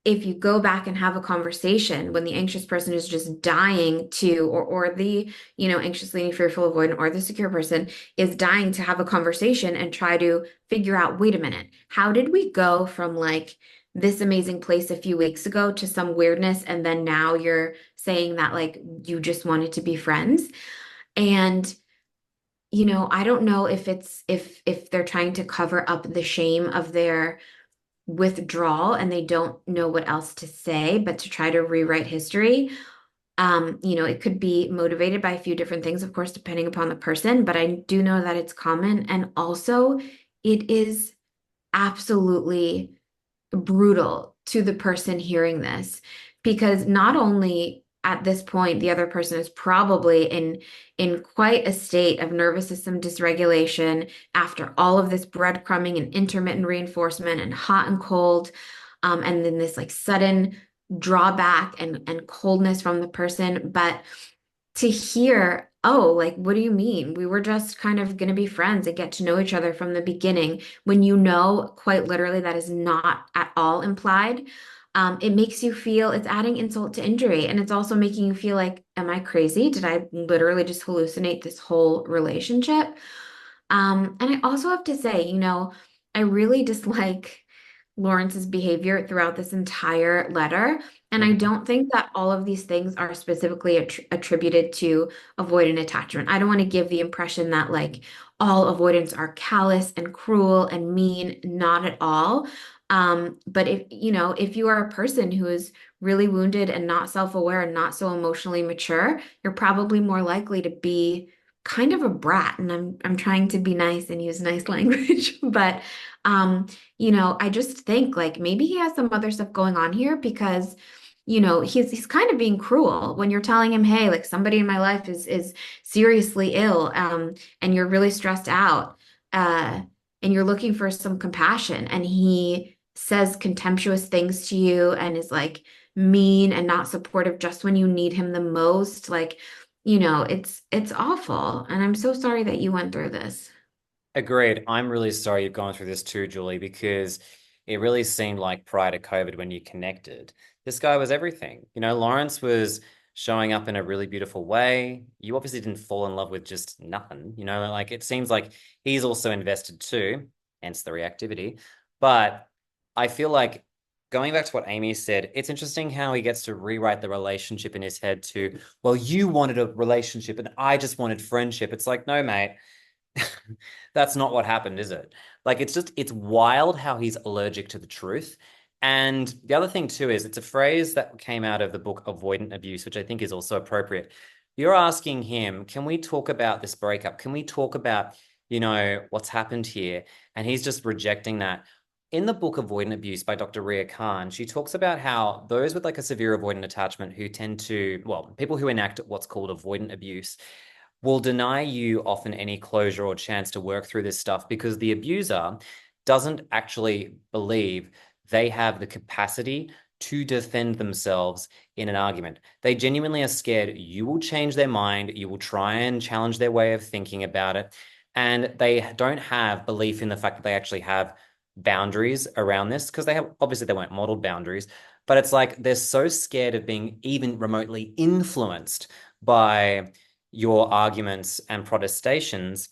if you go back and have a conversation when the anxious person is just dying to, or the, anxious, leaning, fearful, avoidant, or the secure person is dying to have a conversation and try to figure out, wait a minute, how did we go from like this amazing place a few weeks ago to some weirdness, and then now you're saying that like you just wanted to be friends? And I don't know if it's if they're trying to cover up the shame of their withdrawal and they don't know what else to say, but to try to rewrite history. It could be motivated by a few different things, of course, depending upon the person, but I do know that it's common. And also, it is absolutely brutal to the person hearing this because not only at this point the other person is probably in quite a state of nervous system dysregulation after all of this breadcrumbing and intermittent reinforcement and hot and cold, and then this like sudden drawback and coldness from the person. But to hear, oh, like, what do you mean? We were just kind of going to be friends and get to know each other from the beginning. When quite literally, that is not at all implied. It makes you feel it's adding insult to injury. And it's also making you feel like, am I crazy? Did I literally just hallucinate this whole relationship? And I also have to say, I really dislike Lawrence's behavior throughout this entire letter. And I Mhm. don't think that all of these things are specifically attributed to avoidant attachment. I don't want to give the impression that like all avoidants are callous and cruel and mean, not at all. But if you are a person who is really wounded and not self-aware and not so emotionally mature, you're probably more likely to be kind of a brat. And I'm trying to be nice and use nice language, but um I just think like maybe he has some other stuff going on here because, he's kind of being cruel when you're telling him, hey, like somebody in my life is seriously ill, and you're really stressed out, uh, and you're looking for some compassion, and he says contemptuous things to you and is like mean and not supportive just when you need him the most. Like, it's awful, and I'm so sorry that you went through this. Agreed. I'm really sorry you've gone through this too, Julie, because it really seemed like prior to COVID when you connected, this guy was everything. Lawrence was showing up in a really beautiful way. You obviously didn't fall in love with just nothing, like it seems like he's also invested too, hence the reactivity. But I feel like going back to what Amy said, it's interesting how he gets to rewrite the relationship in his head to, well, you wanted a relationship and I just wanted friendship. It's like, no, mate. That's not what happened, is it? Like it's wild how he's allergic to the truth. And the other thing too is it's a phrase that came out of the book Avoidant Abuse, which I think is also appropriate. You're asking him, can we talk about this breakup? Can we talk about, what's happened here? And he's just rejecting that. In the book Avoidant Abuse by Dr. Ria Khan, she talks about how those with like a severe avoidant attachment who tend to, well, people who enact what's called avoidant abuse will deny you often any closure or chance to work through this stuff because the abuser doesn't actually believe they have the capacity to defend themselves in an argument. They genuinely are scared you will change their mind, you will try and challenge their way of thinking about it, and they don't have belief in the fact that they actually have boundaries around this because they have obviously they weren't modeled boundaries, but it's like they're so scared of being even remotely influenced by your arguments and protestations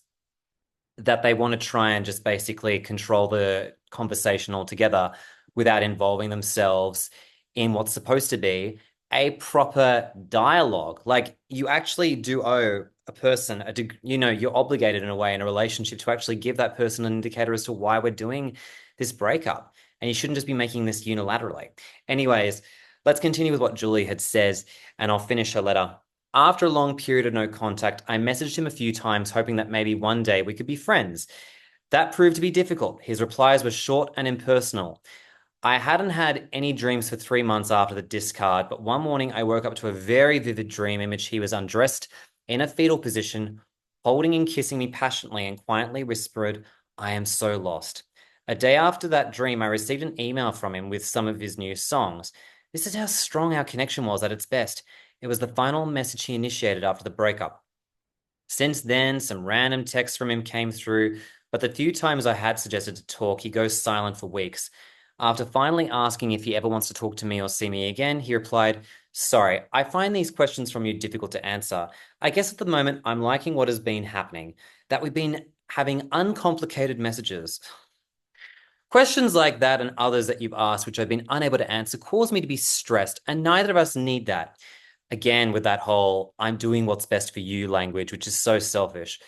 that they want to try and just basically control the conversation altogether without involving themselves in what's supposed to be a proper dialogue. Like you actually do owe a person you're obligated in a way in a relationship to actually give that person an indicator as to why we're doing this breakup. And you shouldn't just be making this unilaterally. Anyways, let's continue with what Julie had says, and I'll finish her letter. After a long period of no contact, I messaged him a few times, hoping that maybe one day we could be friends. That proved to be difficult. His replies were short and impersonal. I hadn't had any dreams for 3 months after the discard, but one morning I woke up to a very vivid dream in which he was undressed in a fetal position, holding and kissing me passionately and quietly whispered, I am so lost. A day after that dream, I received an email from him with some of his new songs. This is how strong our connection was at its best. It was the final message he initiated after the breakup. Since then, some random texts from him came through, but the few times I had suggested to talk, he goes silent for weeks. After finally asking if he ever wants to talk to me or see me again, he replied, Sorry, I find these questions from you difficult to answer. I guess at the moment I'm liking what has been happening, that we've been having uncomplicated messages. Questions like that and others that you've asked, which I've been unable to answer, cause me to be stressed, and neither of us need that. Again, with that whole I'm doing what's best for you language, which is so selfish.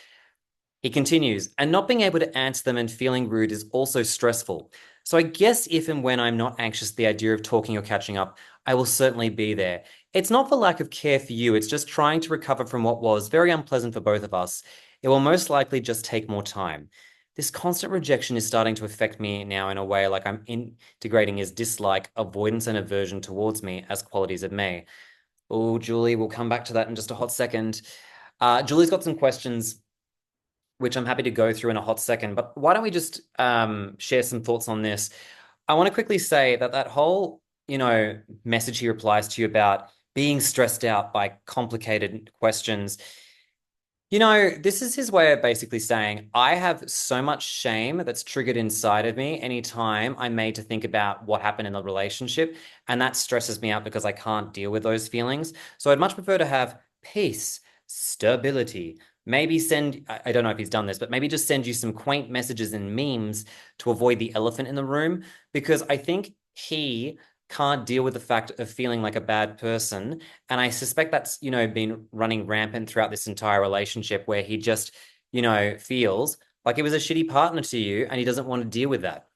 He continues, and not being able to answer them and feeling rude is also stressful. So I guess if and when I'm not anxious at the idea of talking or catching up, I will certainly be there. It's not for lack of care for you, it's just trying to recover from what was very unpleasant for both of us. It will most likely just take more time. This constant rejection is starting to affect me now in a way like I'm integrating his dislike, avoidance, and aversion towards me as qualities of me. Oh, Julie, we'll come back to that in just a hot second. Julie's got some questions which I'm happy to go through in a hot second. But why don't we just share some thoughts on this? I want to quickly say that that whole, message he replies to you about being stressed out by complicated questions, this is his way of basically saying, I have so much shame that's triggered inside of me anytime I'm made to think about what happened in the relationship. And that stresses me out because I can't deal with those feelings. So I'd much prefer to have peace, stability. Maybe send, I don't know if he's done this, but maybe just send you some quaint messages and memes to avoid the elephant in the room. Because I think he can't deal with the fact of feeling like a bad person. And I suspect that's, been running rampant throughout this entire relationship where he just, feels like he was a shitty partner to you and he doesn't want to deal with that.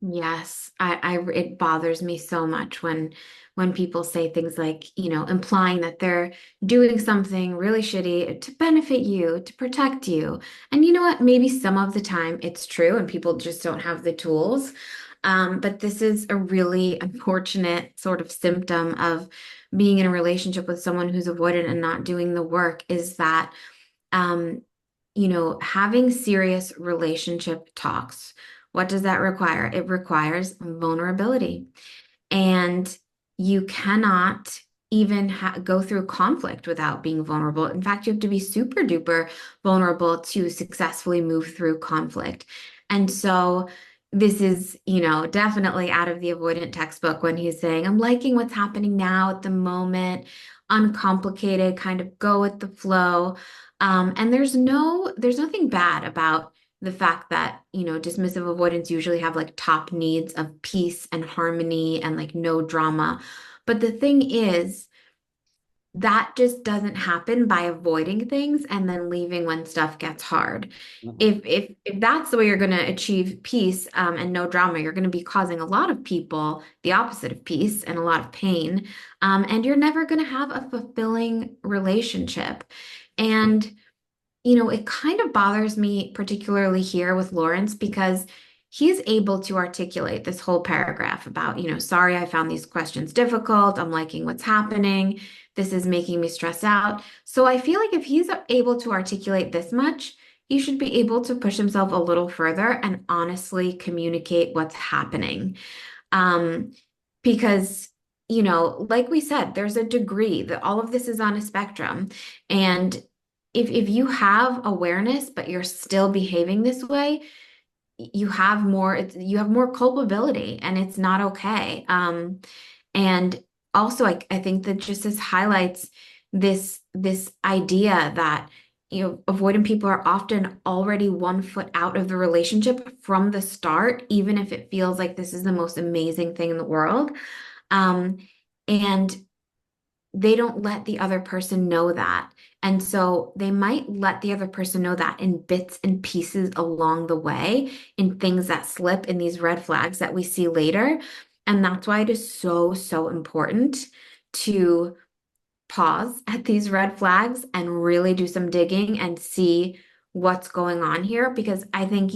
Yes, it bothers me so much when people say things like, implying that they're doing something really shitty to benefit you, to protect you. And you know what? Maybe some of the time it's true and people just don't have the tools. But this is a really unfortunate sort of symptom of being in a relationship with someone who's avoidant and not doing the work is that um, having serious relationship talks. What does that require? It requires vulnerability. And you cannot even go through conflict without being vulnerable. In fact, you have to be super duper vulnerable to successfully move through conflict. And so this is, definitely out of the avoidant textbook when he's saying, I'm liking what's happening now at the moment, uncomplicated, kind of go with the flow. And there's nothing bad about the fact that, dismissive avoidance usually have like top needs of peace and harmony and like no drama. But the thing is, that just doesn't happen by avoiding things and then leaving when stuff gets hard. Mhm. If that's the way you're going to achieve peace and no drama, you're going to be causing a lot of people the opposite of peace and a lot of pain. And you're never going to have a fulfilling relationship. And it kind of bothers me, particularly here with Lawrence, because he's able to articulate this whole paragraph about, sorry, I found these questions difficult. I'm liking what's happening. This is making me stress out. So I feel like if he's able to articulate this much, he should be able to push himself a little further and honestly communicate what's happening. Um, because, like we said, there's a degree that all of this is on a spectrum. And if you have awareness, but you're still behaving this way, you have more culpability and it's not okay. And also I think that just this highlights this idea that avoidant people are often already 1 foot out of the relationship from the start, even if it feels like this is the most amazing thing in the world. Um, and they don't let the other person know that. And so they might let the other person know that in bits and pieces along the way, in things that slip, in these red flags that we see later. And that's why it is so, so important to pause at these red flags and really do some digging and see what's going on here. Because I think,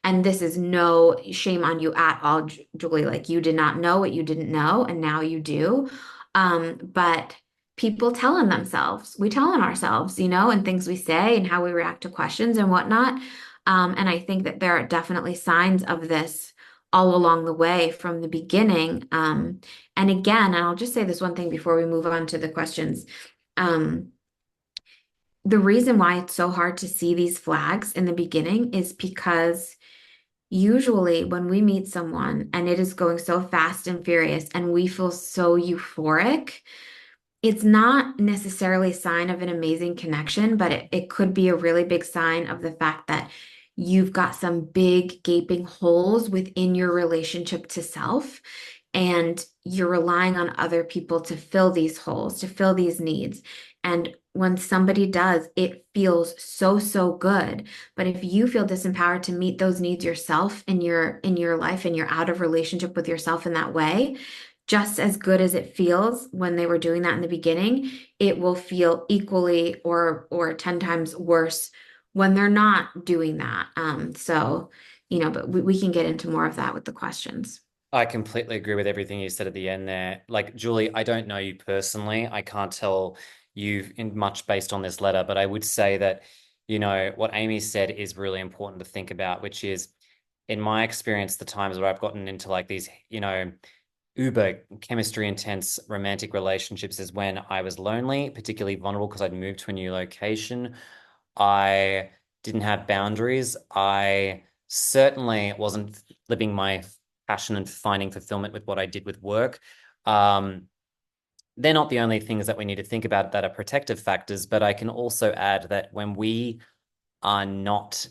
and this is no shame on you at all, Julie, like you did not know what you didn't know, and now you do. But people tell on themselves, we tell on ourselves, and things we say and how we react to questions and whatnot. And I think that there are definitely signs of this all along the way from the beginning. And again, and I'll just say this one thing before we move on to the questions. Um, the reason why it's so hard to see these flags in the beginning is because usually when we meet someone and it is going so fast and furious and we feel so euphoric, it's not necessarily a sign of an amazing connection, but it could be a really big sign of the fact that you've got some big gaping holes within your relationship to self, and you're relying on other people to fill these holes, to fill these needs. And when somebody does, it feels so, so good. But if you feel disempowered to meet those needs yourself in your life, and you're out of relationship with yourself in that way, just as good as it feels when they were doing that in the beginning, it will feel equally or 10 times worse when they're not doing that. But we can get into more of that with the questions. I completely agree with everything you said at the end there. Like, Julie, I don't know you personally. I can't tell you in much based on this letter, but I would say that, what Amy said is really important to think about, which is, in my experience, the times where I've gotten into like these, uber chemistry intense romantic relationships is when I was lonely, particularly vulnerable because I'd moved to a new location. I didn't have boundaries. I certainly wasn't living my passion and finding fulfillment with what I did with work. Um, they're not the only things that we need to think about that are protective factors, but I can also add that when we are not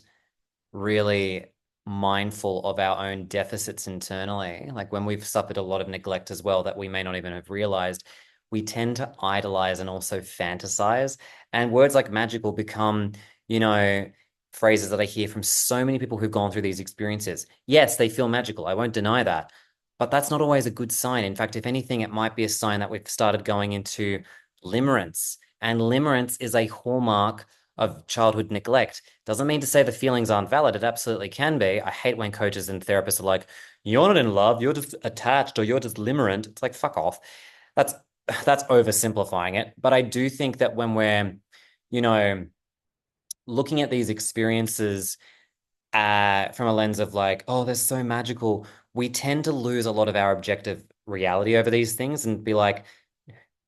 really mindful of our own deficits internally, like when we've suffered a lot of neglect as well that we may not even have realized, we tend to idolize and also fantasize. And words like magical become, phrases that I hear from so many people who've gone through these experiences. Yes, they feel magical. I won't deny that. But that's not always a good sign. In fact, if anything, it might be a sign that we've started going into limerence. And limerence is a hallmark of childhood neglect. Doesn't mean to say the feelings aren't valid. It absolutely can be. I hate when coaches and therapists are like, you're not in love, you're just attached, or you're just limerent. It's like, fuck off. That's that's oversimplifying it. But I do think that when we're, you know, looking at these experiences from a lens of like, oh, they're so magical, we tend to lose a lot of our objective reality over these things and be like,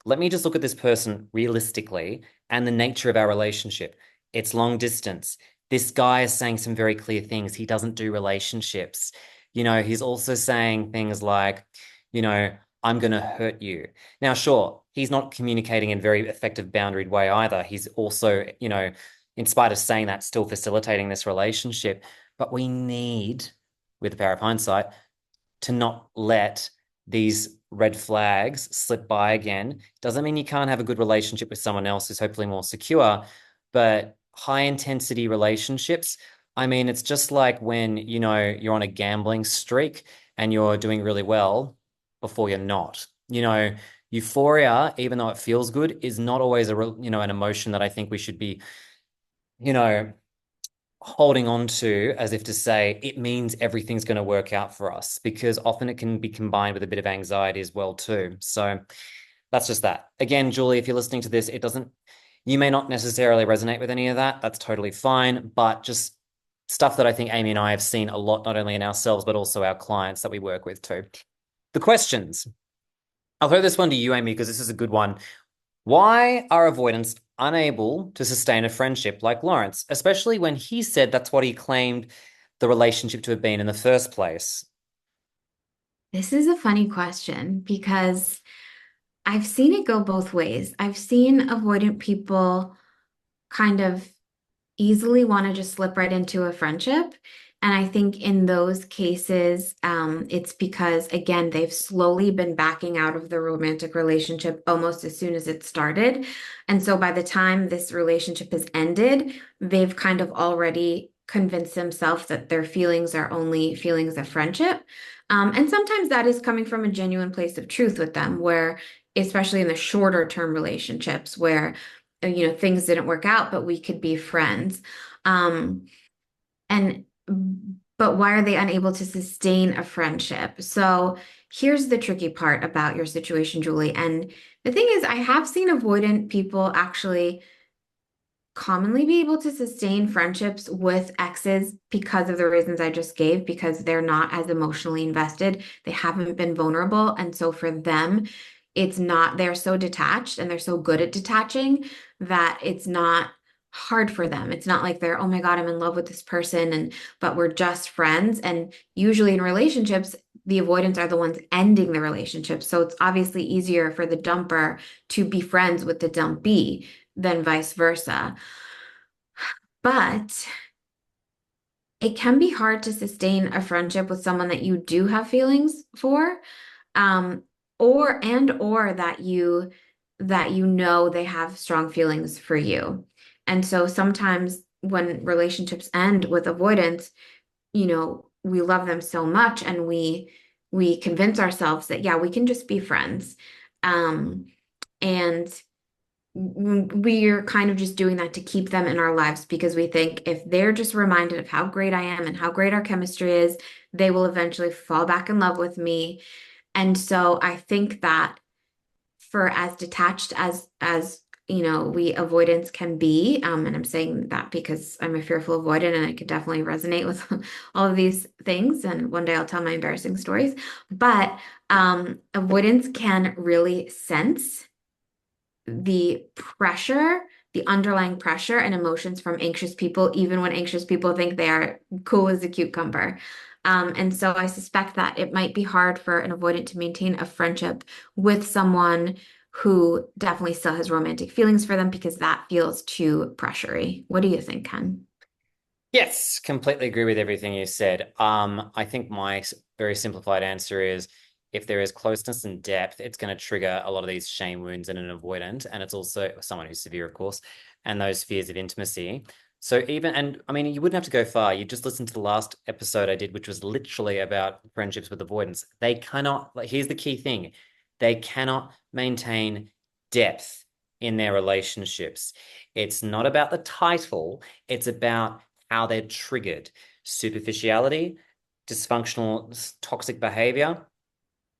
let me just look at this person realistically and the nature of our relationship. It's long distance. This guy is saying some very clear things. He doesn't do relationships. He's also saying things like, you know, I'm going to hurt you. Now, sure, he's not communicating in a very effective boundaried way either. He's also, in spite of saying that, still facilitating this relationship. But we need, with the power of hindsight, to not let these red flags slip by again. Doesn't mean you can't have a good relationship with someone else who's hopefully more secure, but high intensity relationships, I mean, it's just like when, you're on a gambling streak and you're doing really well before you're not. Euphoria, even though it feels good, is not always an emotion that I think we should be, you know, holding on to as if to say it means everything's going to work out for us, because often it can be combined with a bit of anxiety as well too. So that's just that. Again, Julie, if you're listening to this, it doesn't, You may not necessarily resonate with any of that. That's totally fine, but just stuff that I think Amy and I have seen a lot, not only in ourselves, but also our clients that we work with too. The questions. I'll throw this one to you, Amy, because this is a good one. Why are avoidants unable to sustain a friendship like Lawrence, especially when he said that's what he claimed the relationship to have been in the first place? This is a funny question because I've seen it go both ways. I've seen avoidant people kind of easily want to just slip right into a friendship. And I think in those cases, it's because, again, they've slowly been backing out of the romantic relationship almost as soon as it started. And so by the time this relationship has ended, they've kind of already convinced themselves that their feelings are only feelings of friendship. And sometimes that is coming from a genuine place of truth with them, where, especially in the shorter term relationships, where things didn't work out, but we could be friends. Um, and but why are they unable to sustain a friendship? So here's the tricky part about your situation, Julie. And the thing is, I have seen avoidant people actually commonly be able to sustain friendships with exes because of the reasons I just gave, because they're not as emotionally invested. They haven't been vulnerable. And so for them, it's not, they're so detached and they're so good at detaching that it's not hard for them. It's not like they're, oh my God, I'm in love with this person and but we're just friends. And usually in relationships, the avoidants are the ones ending the relationship. So it's obviously easier for the dumper to be friends with the dumpee than vice versa. But it can be hard to sustain a friendship with someone that you do have feelings for, um, or that you know they have strong feelings for you. And so sometimes when relationships end with avoidance, we love them so much and we convince ourselves that yeah, we can just be friends. Um, and we're kind of just doing that to keep them in our lives because we think if they're just reminded of how great I am and how great our chemistry is, they will eventually fall back in love with me. And so I think that for as detached as we avoidance can be, and I'm saying that because I'm a fearful avoidant and I could definitely resonate with all of these things. And one day I'll tell my embarrassing stories. But avoidance can really sense the pressure, the underlying pressure and emotions from anxious people, even when anxious people think they are cool as a cucumber. And so I suspect that it might be hard for an avoidant to maintain a friendship with someone who definitely still has romantic feelings for them because that feels too pressury. What do you think, Ken? Yes, completely agree with everything you said. I think my very simplified answer is if there is closeness and depth, it's going to trigger a lot of these shame wounds in an avoidant. And it's also someone who's severe, of course, and those fears of intimacy. So and I mean, you wouldn't have to go far. You just listen to the last episode I did, which was literally about friendships with avoidance. They cannot, like, here's the key thing. They cannot maintain depth in their relationships. It's not about the title. It's about how they're triggered. Superficiality, dysfunctional, toxic behavior,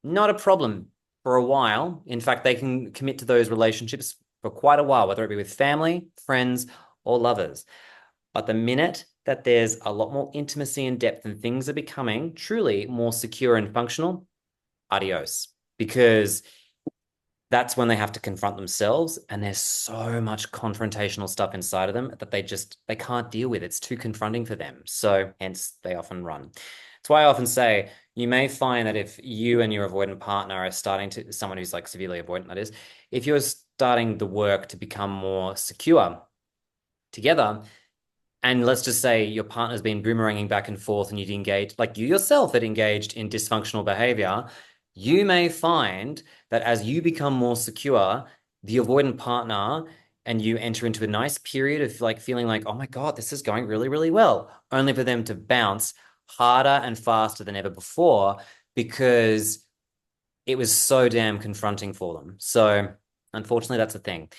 not a problem for a while. In fact, they can commit to those relationships for quite a while, whether it be with family, friends, or lovers. But the minute that there's a lot more intimacy and depth and things are becoming truly more secure and functional, adios. Because that's when they have to confront themselves, and there's so much confrontational stuff inside of them that they can't deal with. It's too confronting for them, so hence they often run. That's why I often say you may find that if you and your avoidant partner are starting to, someone who's like severely avoidant, that is, if you're starting the work to become more secure together, and let's just say your partner's been boomeranging back and forth and you'd engage, like you yourself had engaged in dysfunctional behavior, you may find that as you become more secure, the avoidant partner and you enter into a nice period of like feeling like, oh my God, this is going really, really well, only for them to bounce harder and faster than ever before because it was so damn confronting for them. So unfortunately, that's a thing.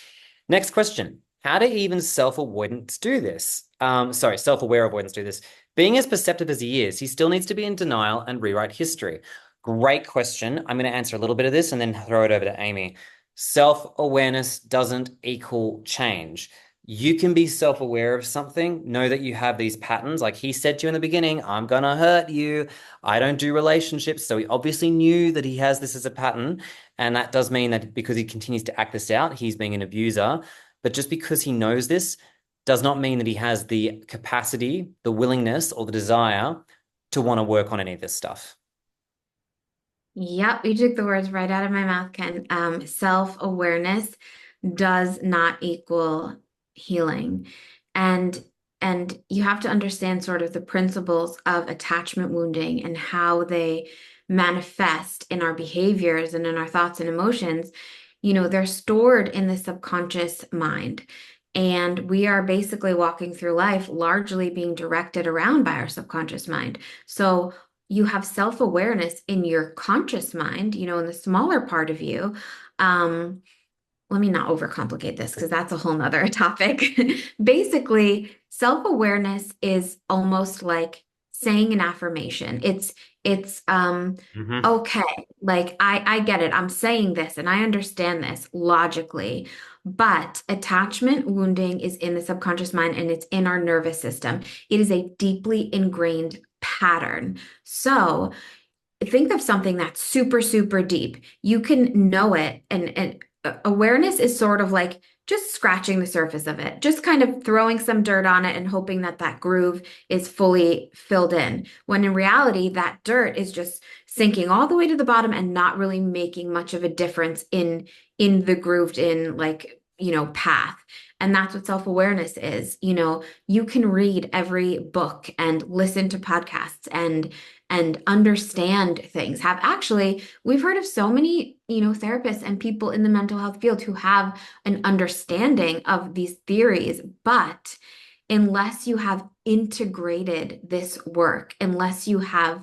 Next question. How do even self-avoidants do this? Self-aware avoidants do this. Being as perceptive as he still needs to be in denial and rewrite history. Great question. I'm going to answer a little bit of this and then throw it over to Amy. Self-awareness doesn't equal change. You can be self-aware of something, know that you have these patterns. Like he said to you in the beginning, I'm gonna hurt you. I don't do relationships. So he obviously knew that he has this as a pattern. And that does mean that because he continues to act this out, he's being an abuser. But just because he knows this does not mean that he has the capacity, the willingness, or the desire to want to work on any of this stuff. Yep, you took the words right out of my mouth, Ken. Self-awareness does not equal healing. And and you have to understand sort of the principles of attachment wounding and how they manifest in our behaviors and in our thoughts and emotions. They're stored in the subconscious mind. And we are basically walking through life largely being directed around by our subconscious mind. So you have self-awareness in your conscious mind, in the smaller part of you. Um, Let me not overcomplicate this because that's a whole nother topic. Basically, self-awareness is almost like saying an affirmation. It's Mm-hmm. okay, like I get it. I'm saying this and I understand this logically. But attachment wounding is in the subconscious mind and it's in our nervous system. It is a deeply ingrained pattern. So think of something that's super, super deep. You can know it, and awareness is sort of like just scratching the surface of it, just kind of throwing some dirt on it and hoping that that groove is fully filled in. When in reality, that dirt is just sinking all the way to the bottom and not really making much of a difference in the grooved in like path. And that's what self-awareness is. You can read every book and listen to podcasts and understand things. We've heard of so many, therapists and people in the mental health field who have an understanding of these theories, but unless you have integrated this work, unless you have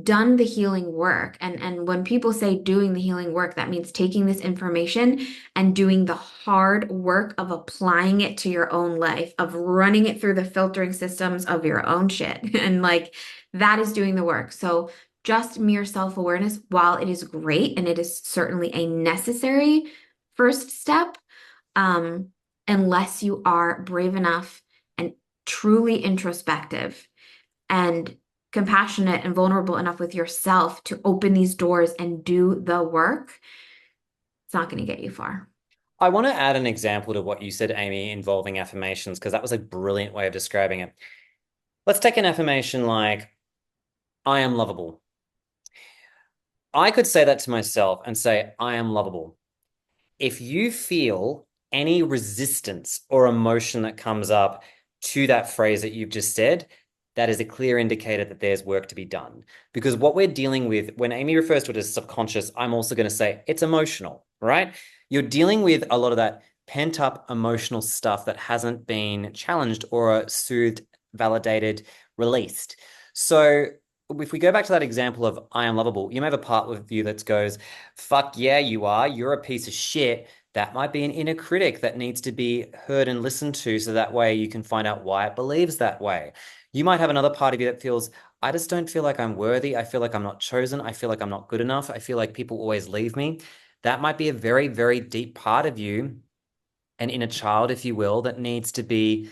done the healing work, and when people say doing the healing work, that means taking this information and doing the hard work of applying it to your own life, of running it through the filtering systems of your own shit. And like that is doing the work. So just mere self-awareness, while it is great and it is certainly a necessary first step, um, unless you are brave enough and truly introspective and compassionate and vulnerable enough with yourself to open these doors and do the work, it's not going to get you far. I want to add an example to what you said, Amy, involving affirmations, because that was a brilliant way of describing it. Let's take an affirmation like, I am lovable. I could say that to myself and say, I am lovable. If you feel any resistance or emotion that comes up to that phrase that you've just said, that is a clear indicator that there's work to be done. Because what we're dealing with, when Amy refers to it as subconscious, I'm also going to say it's emotional, right? You're dealing with a lot of that pent up emotional stuff that hasn't been challenged or soothed, validated, released. So if we go back to that example of I am lovable, you may have a part with you that goes, fuck yeah, you are. You're a piece of shit. That might be an inner critic that needs to be heard and listened to so that way you can find out why it believes that way. You might have another part of you that feels, I just don't feel like I'm worthy. I feel like I'm not chosen. I feel like I'm not good enough. I feel like people always leave me. That might be a very, very deep part of you, an inner child, if you will, that needs to be,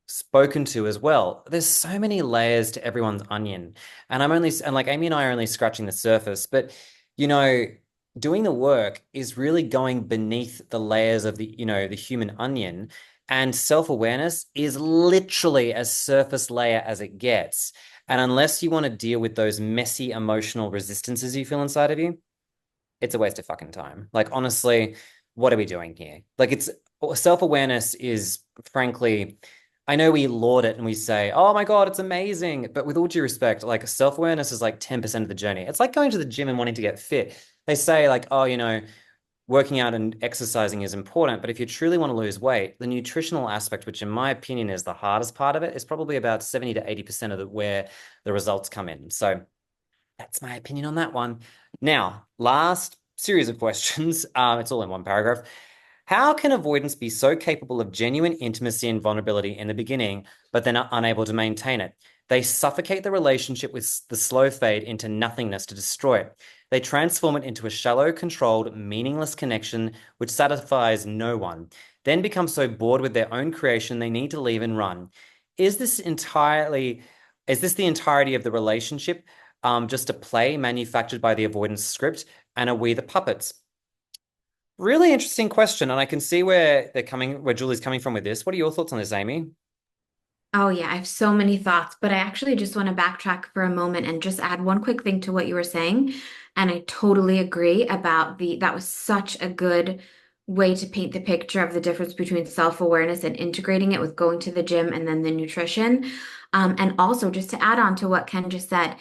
spoken to as well. There's so many layers to everyone's onion. And like Amy and I are only scratching the surface, but, you know, doing the work is really going beneath the layers of the human onion. And self-awareness is literally as surface layer as it gets. And unless you want to deal with those messy emotional resistances you feel inside of you, it's a waste of fucking time. Like, honestly, what are we doing here? Like, it's self-awareness is frankly, I know we laud it and we say, oh my God, it's amazing. But with all due respect, like self-awareness is like 10% of the journey. It's like going to the gym and wanting to get fit. They say, like, oh, working out and exercising is important. But if you truly want to lose weight, the nutritional aspect, which in my opinion is the hardest part of it, is probably about 70 to 80% of where the results come in. So that's my opinion on that one. Now, last series of questions. It's all in one paragraph. How can avoidance be so capable of genuine intimacy and vulnerability in the beginning, but then are unable to maintain it? They suffocate the relationship with the slow fade into nothingness to destroy it. They transform it into a shallow, controlled, meaningless connection which satisfies no one, then become so bored with their own creation they need to leave and run. Is this entirely, is this the entirety of the relationship, just a play manufactured by the avoidance script, and are we the puppets? Really interesting question, and I can see where Julie's coming from with this. What are your thoughts on this, Amy? Oh, yeah, I have so many thoughts, but I actually just want to backtrack for a moment and just add one quick thing to what you were saying. And I totally agree about that was such a good way to paint the picture of the difference between self-awareness and integrating it with going to the gym and then the nutrition. And also, just to add on to what Ken just said,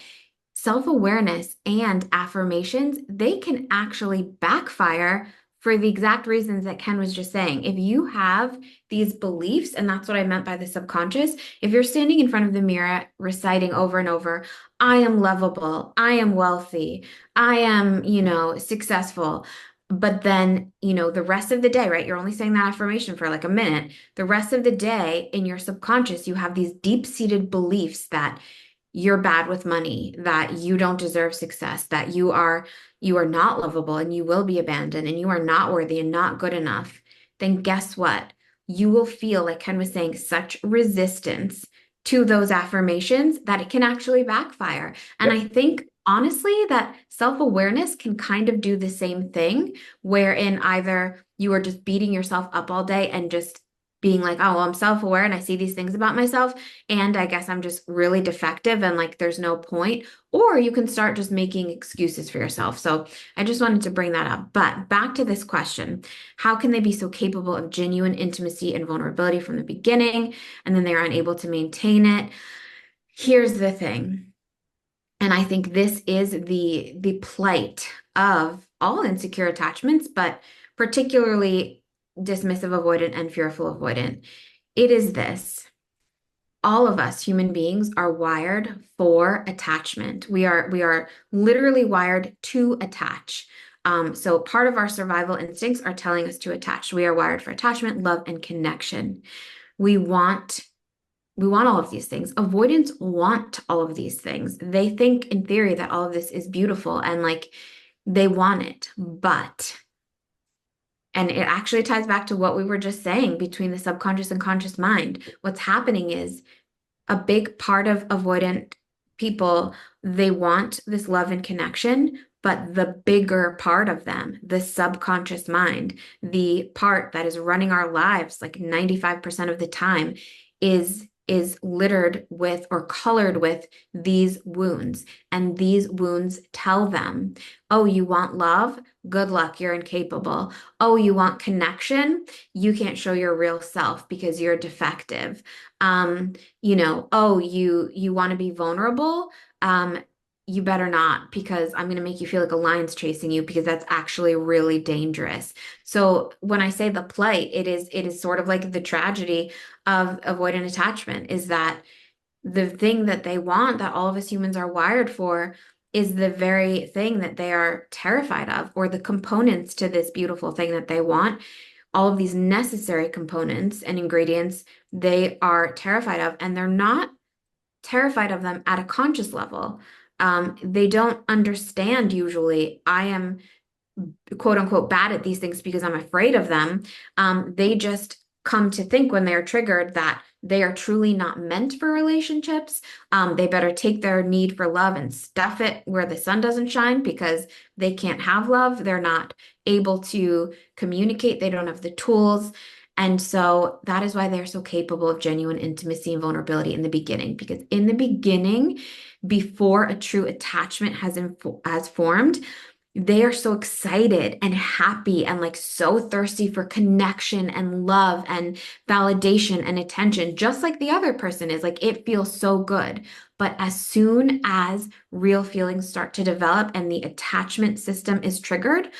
self-awareness and affirmations, they can actually backfire for the exact reasons that Ken was just saying. If you have these beliefs, and that's what I meant by the subconscious, if you're standing in front of the mirror reciting over and over, I am lovable, I am wealthy, I am, successful. But then, the rest of the day, right? You're only saying that affirmation for like a minute. The rest of the day in your subconscious, you have these deep-seated beliefs that you're bad with money, that you don't deserve success, that you are not lovable and you will be abandoned and you are not worthy and not good enough, then guess what? You will feel, like Ken was saying, such resistance to those affirmations that it can actually backfire. And Yep. I think honestly that self-awareness can kind of do the same thing, wherein either you are just beating yourself up all day and just being like, oh, well, I'm self-aware and I see these things about myself, and I guess I'm just really defective and like there's no point. Or you can start just making excuses for yourself. So I just wanted to bring that up. But back to this question, how can they be so capable of genuine intimacy and vulnerability from the beginning, and then they're unable to maintain it? Here's the thing. And I think this is the plight of all insecure attachments, but particularly dismissive avoidant and fearful avoidant. It is this: all of us human beings are wired for attachment. We are literally wired to attach. So part of our survival instincts are telling us to attach. We are wired for attachment, love, and connection. We want we want all of these things. Avoidants want all of these things. They think in theory that all of this is beautiful and like they want it, but and it actually ties back to what we were just saying between the subconscious and conscious mind. What's happening is a big part of avoidant people, they want this love and connection, but the bigger part of them, the subconscious mind, the part that is running our lives like 95% of the time is littered with or colored with these wounds. And these wounds tell them, oh, you want love? Good luck, you're incapable. Oh, you want connection? You can't show your real self because you're defective. Oh, you want to be vulnerable? You better not, because I'm going to make you feel like a lion's chasing you, because that's actually really dangerous. So when I say the plight, it is sort of like the tragedy of avoidant attachment, is that the thing that they want, that all of us humans are wired for, is the very thing that they are terrified of, or the components to this beautiful thing that they want, all of these necessary components and ingredients they are terrified of, and they're not terrified of them at a conscious level. They don't understand usually, I am quote unquote bad at these things because I'm afraid of them. They just come to think when they're triggered that they are truly not meant for relationships. They better take their need for love and stuff it where the sun doesn't shine, because they can't have love. They're not able to communicate. They don't have the tools. And so that is why they're so capable of genuine intimacy and vulnerability in the beginning, because in the beginning, before a true attachment has formed, they are so excited and happy and like so thirsty for connection and love and validation and attention, just like the other person is. Like it feels so good. But as soon as real feelings start to develop and the attachment system is triggered,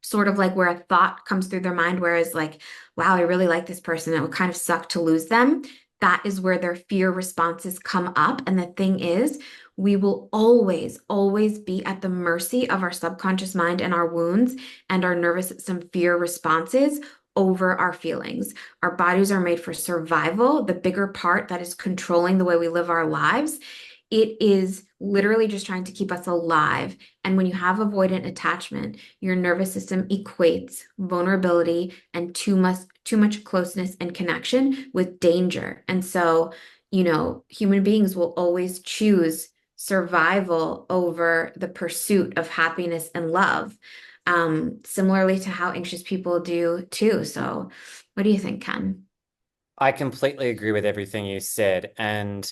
sort of like where a thought comes through their mind, whereas like, wow, I really like this person, it would kind of suck to lose them. That is where their fear responses come up. And the thing is, we will always, always be at the mercy of our subconscious mind and our wounds and our nervous system fear responses over our feelings. Our bodies are made for survival. The bigger part that is controlling the way we live our lives it is literally just trying to keep us alive. And when you have avoidant attachment, your nervous system equates vulnerability and too much closeness and connection with danger. And so, human beings will always choose survival over the pursuit of happiness and love. Similarly to how anxious people do too. So, what do you think, Ken? I completely agree with everything you said. And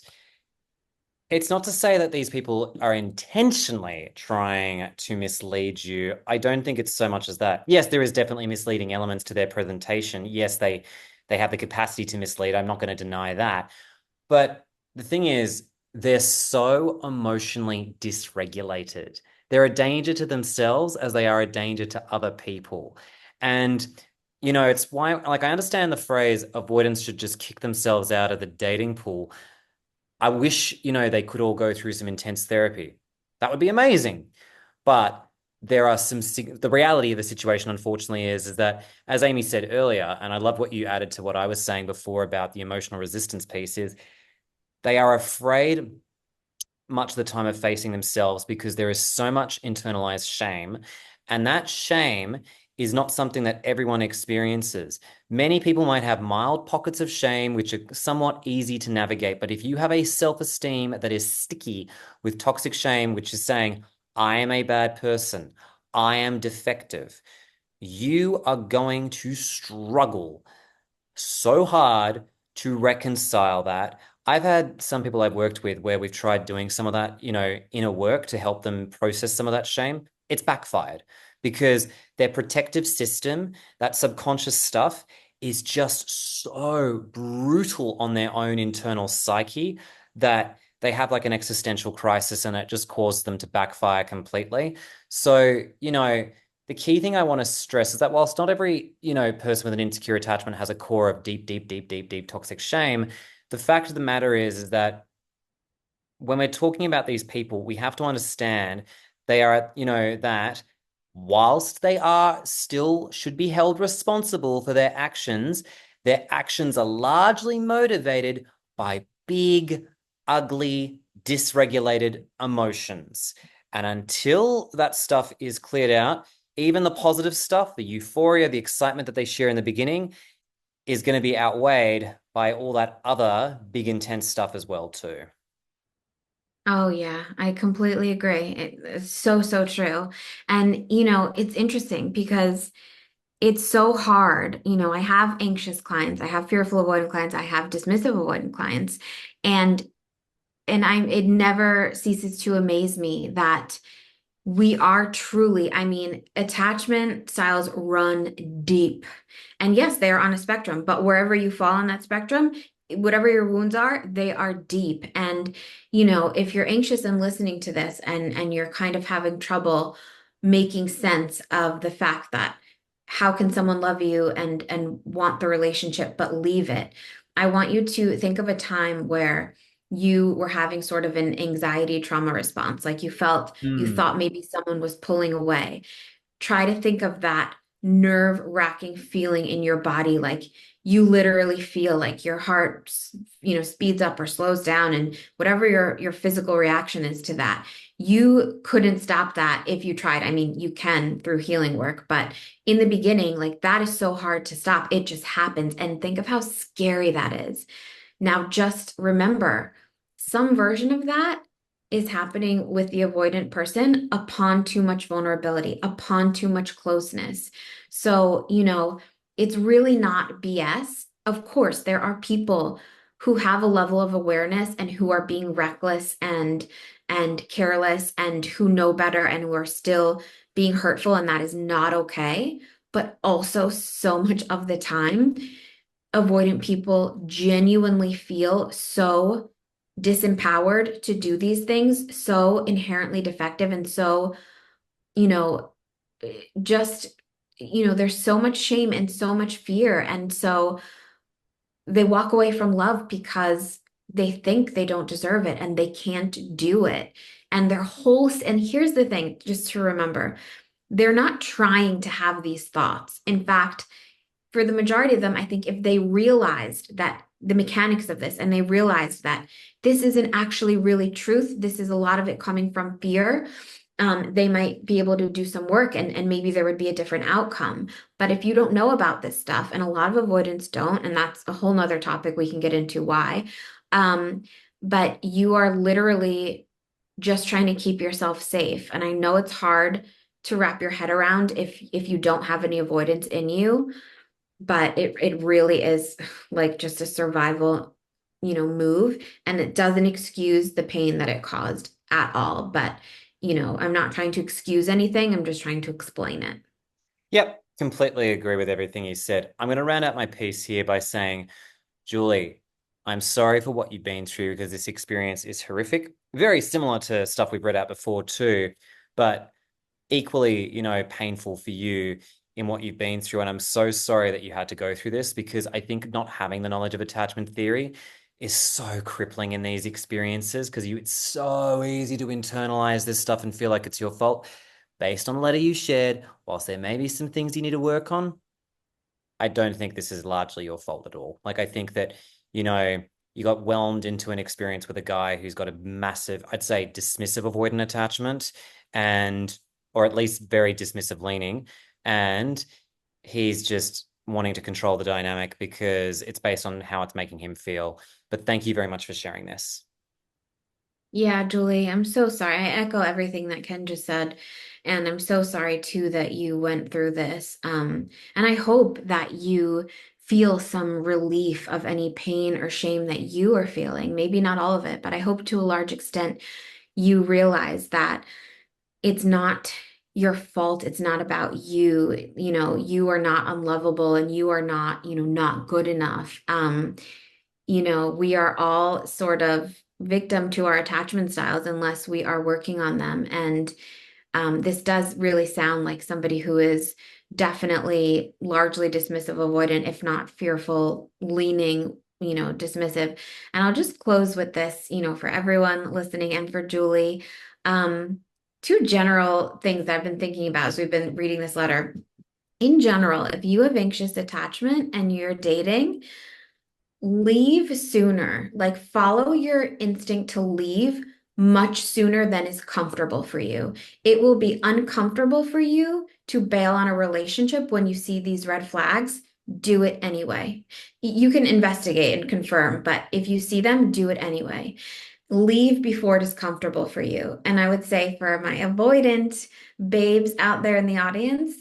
it's not to say that these people are intentionally trying to mislead you. I don't think it's so much as that. Yes, there is definitely misleading elements to their presentation. Yes, they have the capacity to mislead. I'm not going to deny that. But the thing is, they're so emotionally dysregulated. They're a danger to themselves as they are a danger to other people. And, it's why, like, I understand the phrase avoidance should just kick themselves out of the dating pool. I wish, they could all go through some intense therapy. That would be amazing. But there are the reality of the situation, unfortunately, is that, as Amy said earlier, and I love what you added to what I was saying before about the emotional resistance piece, is they are afraid much of the time of facing themselves because there is so much internalized shame. And that shame is not something that everyone experiences. Many people might have mild pockets of shame, which are somewhat easy to navigate. But if you have a self-esteem that is sticky with toxic shame, which is saying, I am a bad person, I am defective, you are going to struggle so hard to reconcile that. I've had some people I've worked with where we've tried doing some of that, inner work to help them process some of that shame. It's backfired because their protective system, that subconscious stuff, is just so brutal on their own internal psyche that they have like an existential crisis and it just causes them to backfire completely. So, the key thing I want to stress is that whilst not every, person with an insecure attachment has a core of deep, deep, deep, deep, deep toxic shame, the fact of the matter is that when we're talking about these people, we have to understand they are, that whilst they are still should be held responsible for their actions are largely motivated by big, ugly, dysregulated emotions. And until that stuff is cleared out, even the positive stuff, the euphoria, the excitement that they share in the beginning is going to be outweighed by all that other big intense stuff as well too. Oh yeah, I completely agree. It's so, so true. And it's interesting because it's so hard. I have anxious clients, I have fearful avoidant clients, I have dismissive avoidant clients, and it never ceases to amaze me that we are truly, attachment styles run deep. And yes, they are on a spectrum, but wherever you fall on that spectrum, whatever your wounds are, they are deep. And, if you're anxious and listening to this and you're kind of having trouble making sense of the fact that how can someone love you and want the relationship but leave it? I want you to think of a time where you were having sort of an anxiety trauma response, like you Mm. thought maybe someone was pulling away. Try to think of that nerve-wracking feeling in your body, like you literally feel like your heart, speeds up or slows down, and whatever your physical reaction is to that. You couldn't stop that if you tried. You can through healing work, but in the beginning, like that is so hard to stop. It just happens. And think of how scary that is. Now, just remember, some version of that is happening with the avoidant person upon too much vulnerability, upon too much closeness. So, it's really not BS. Of course, there are people who have a level of awareness and who are being reckless and careless and who know better and who are still being hurtful, and that is not okay. But also, so much of the time, avoidant people genuinely feel so disempowered to do these things, so inherently defective, and so, you know, just, there's so much shame and so much fear. And so they walk away from love because they think they don't deserve it and they can't do it. And and here's the thing, just to remember, they're not trying to have these thoughts. In fact, for the majority of them, I think if they realized that the mechanics of this and they realized that this isn't actually really truth, this is a lot of it coming from fear, they might be able to do some work and maybe there would be a different outcome. But if you don't know about this stuff, and a lot of avoidants don't, and that's a whole nother topic we can get into why, um, but you are literally just trying to keep yourself safe. And I know it's hard to wrap your head around if you don't have any avoidance in you, but it really is like just a survival, move, and it doesn't excuse the pain that it caused at all. But, I'm not trying to excuse anything. I'm just trying to explain it. Yep, completely agree with everything you said. I'm going to round out my piece here by saying, Julie, I'm sorry for what you've been through because this experience is horrific. Very similar to stuff we've read out before too, but equally, painful for you in what you've been through. And I'm so sorry that you had to go through this because I think not having the knowledge of attachment theory is so crippling in these experiences because it's so easy to internalize this stuff and feel like it's your fault. Based on the letter you shared, whilst there may be some things you need to work on, I don't think this is largely your fault at all. Like, I think that, you know, you got whelmed into an experience with a guy who's got a massive, I'd say, dismissive avoidant attachment and, or at least very dismissive leaning. And he's just wanting to control the dynamic because it's based on how it's making him feel. But thank you very much for sharing this. Yeah, Julie, I'm so sorry. I echo everything that Ken just said. And I'm so sorry too that you went through this. And I hope that you feel some relief of any pain or shame that you are feeling. Maybe not all of it, but I hope to a large extent you realize that it's not your fault. It's not about you. You are not unlovable and you are not, not good enough. We are all sort of victim to our attachment styles unless we are working on them. And this does really sound like somebody who is definitely largely dismissive, avoidant, if not fearful, leaning, dismissive. And I'll just close with this, for everyone listening and for Julie. Um, Two general things that I've been thinking about as we've been reading this letter. In general, if you have anxious attachment and you're dating, leave sooner. Like follow your instinct to leave much sooner than is comfortable for you. It will be uncomfortable for you to bail on a relationship when you see these red flags. Do it anyway. You can investigate and confirm, but if you see them, do it anyway. Leave before it is comfortable for you. And I would say for my avoidant babes out there in the audience,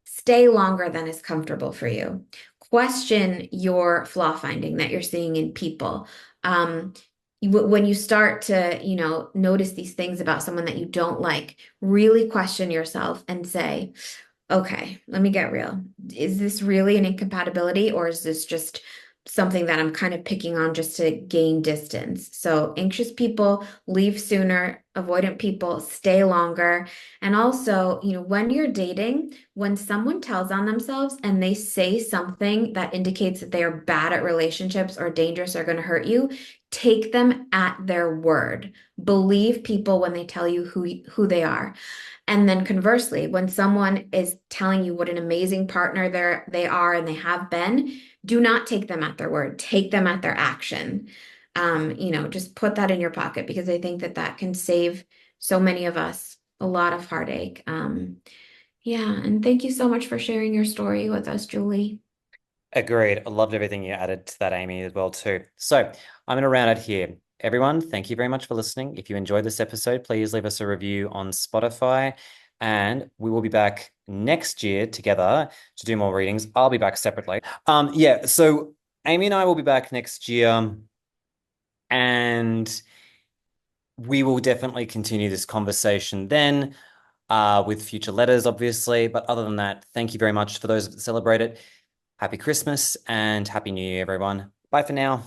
stay longer than is comfortable for you. Question your flaw finding that you're seeing in people. When you start to, notice these things about someone that you don't like, really question yourself and say, okay, let me get real. Is this really an incompatibility or is this just something that I'm kind of picking on just to gain distance? So anxious people leave sooner, avoidant people stay longer. And also, when you're dating, when someone tells on themselves and they say something that indicates that they are bad at relationships or dangerous or going to hurt you, take them at their word. Believe people when they tell you who they are. And then conversely, when someone is telling you what an amazing partner they are and they have been, do not take them at their word. Take them at their action. Just put that in your pocket because I think that that can save so many of us a lot of heartache. Yeah, and thank you so much for sharing your story with us, Julie. Agreed. I loved everything you added to that, Amy, as well, too. So I'm going to round it here. Everyone, thank you very much for listening. If you enjoyed this episode, please leave us a review on Spotify. And we will be back next year together to do more readings. I'll be back separately. Yeah, so Amy and I will be back next year, and we will definitely continue this conversation then, with future letters, obviously. But other than that, thank you very much for those that celebrate it. Happy Christmas and Happy New Year, everyone. Bye for now.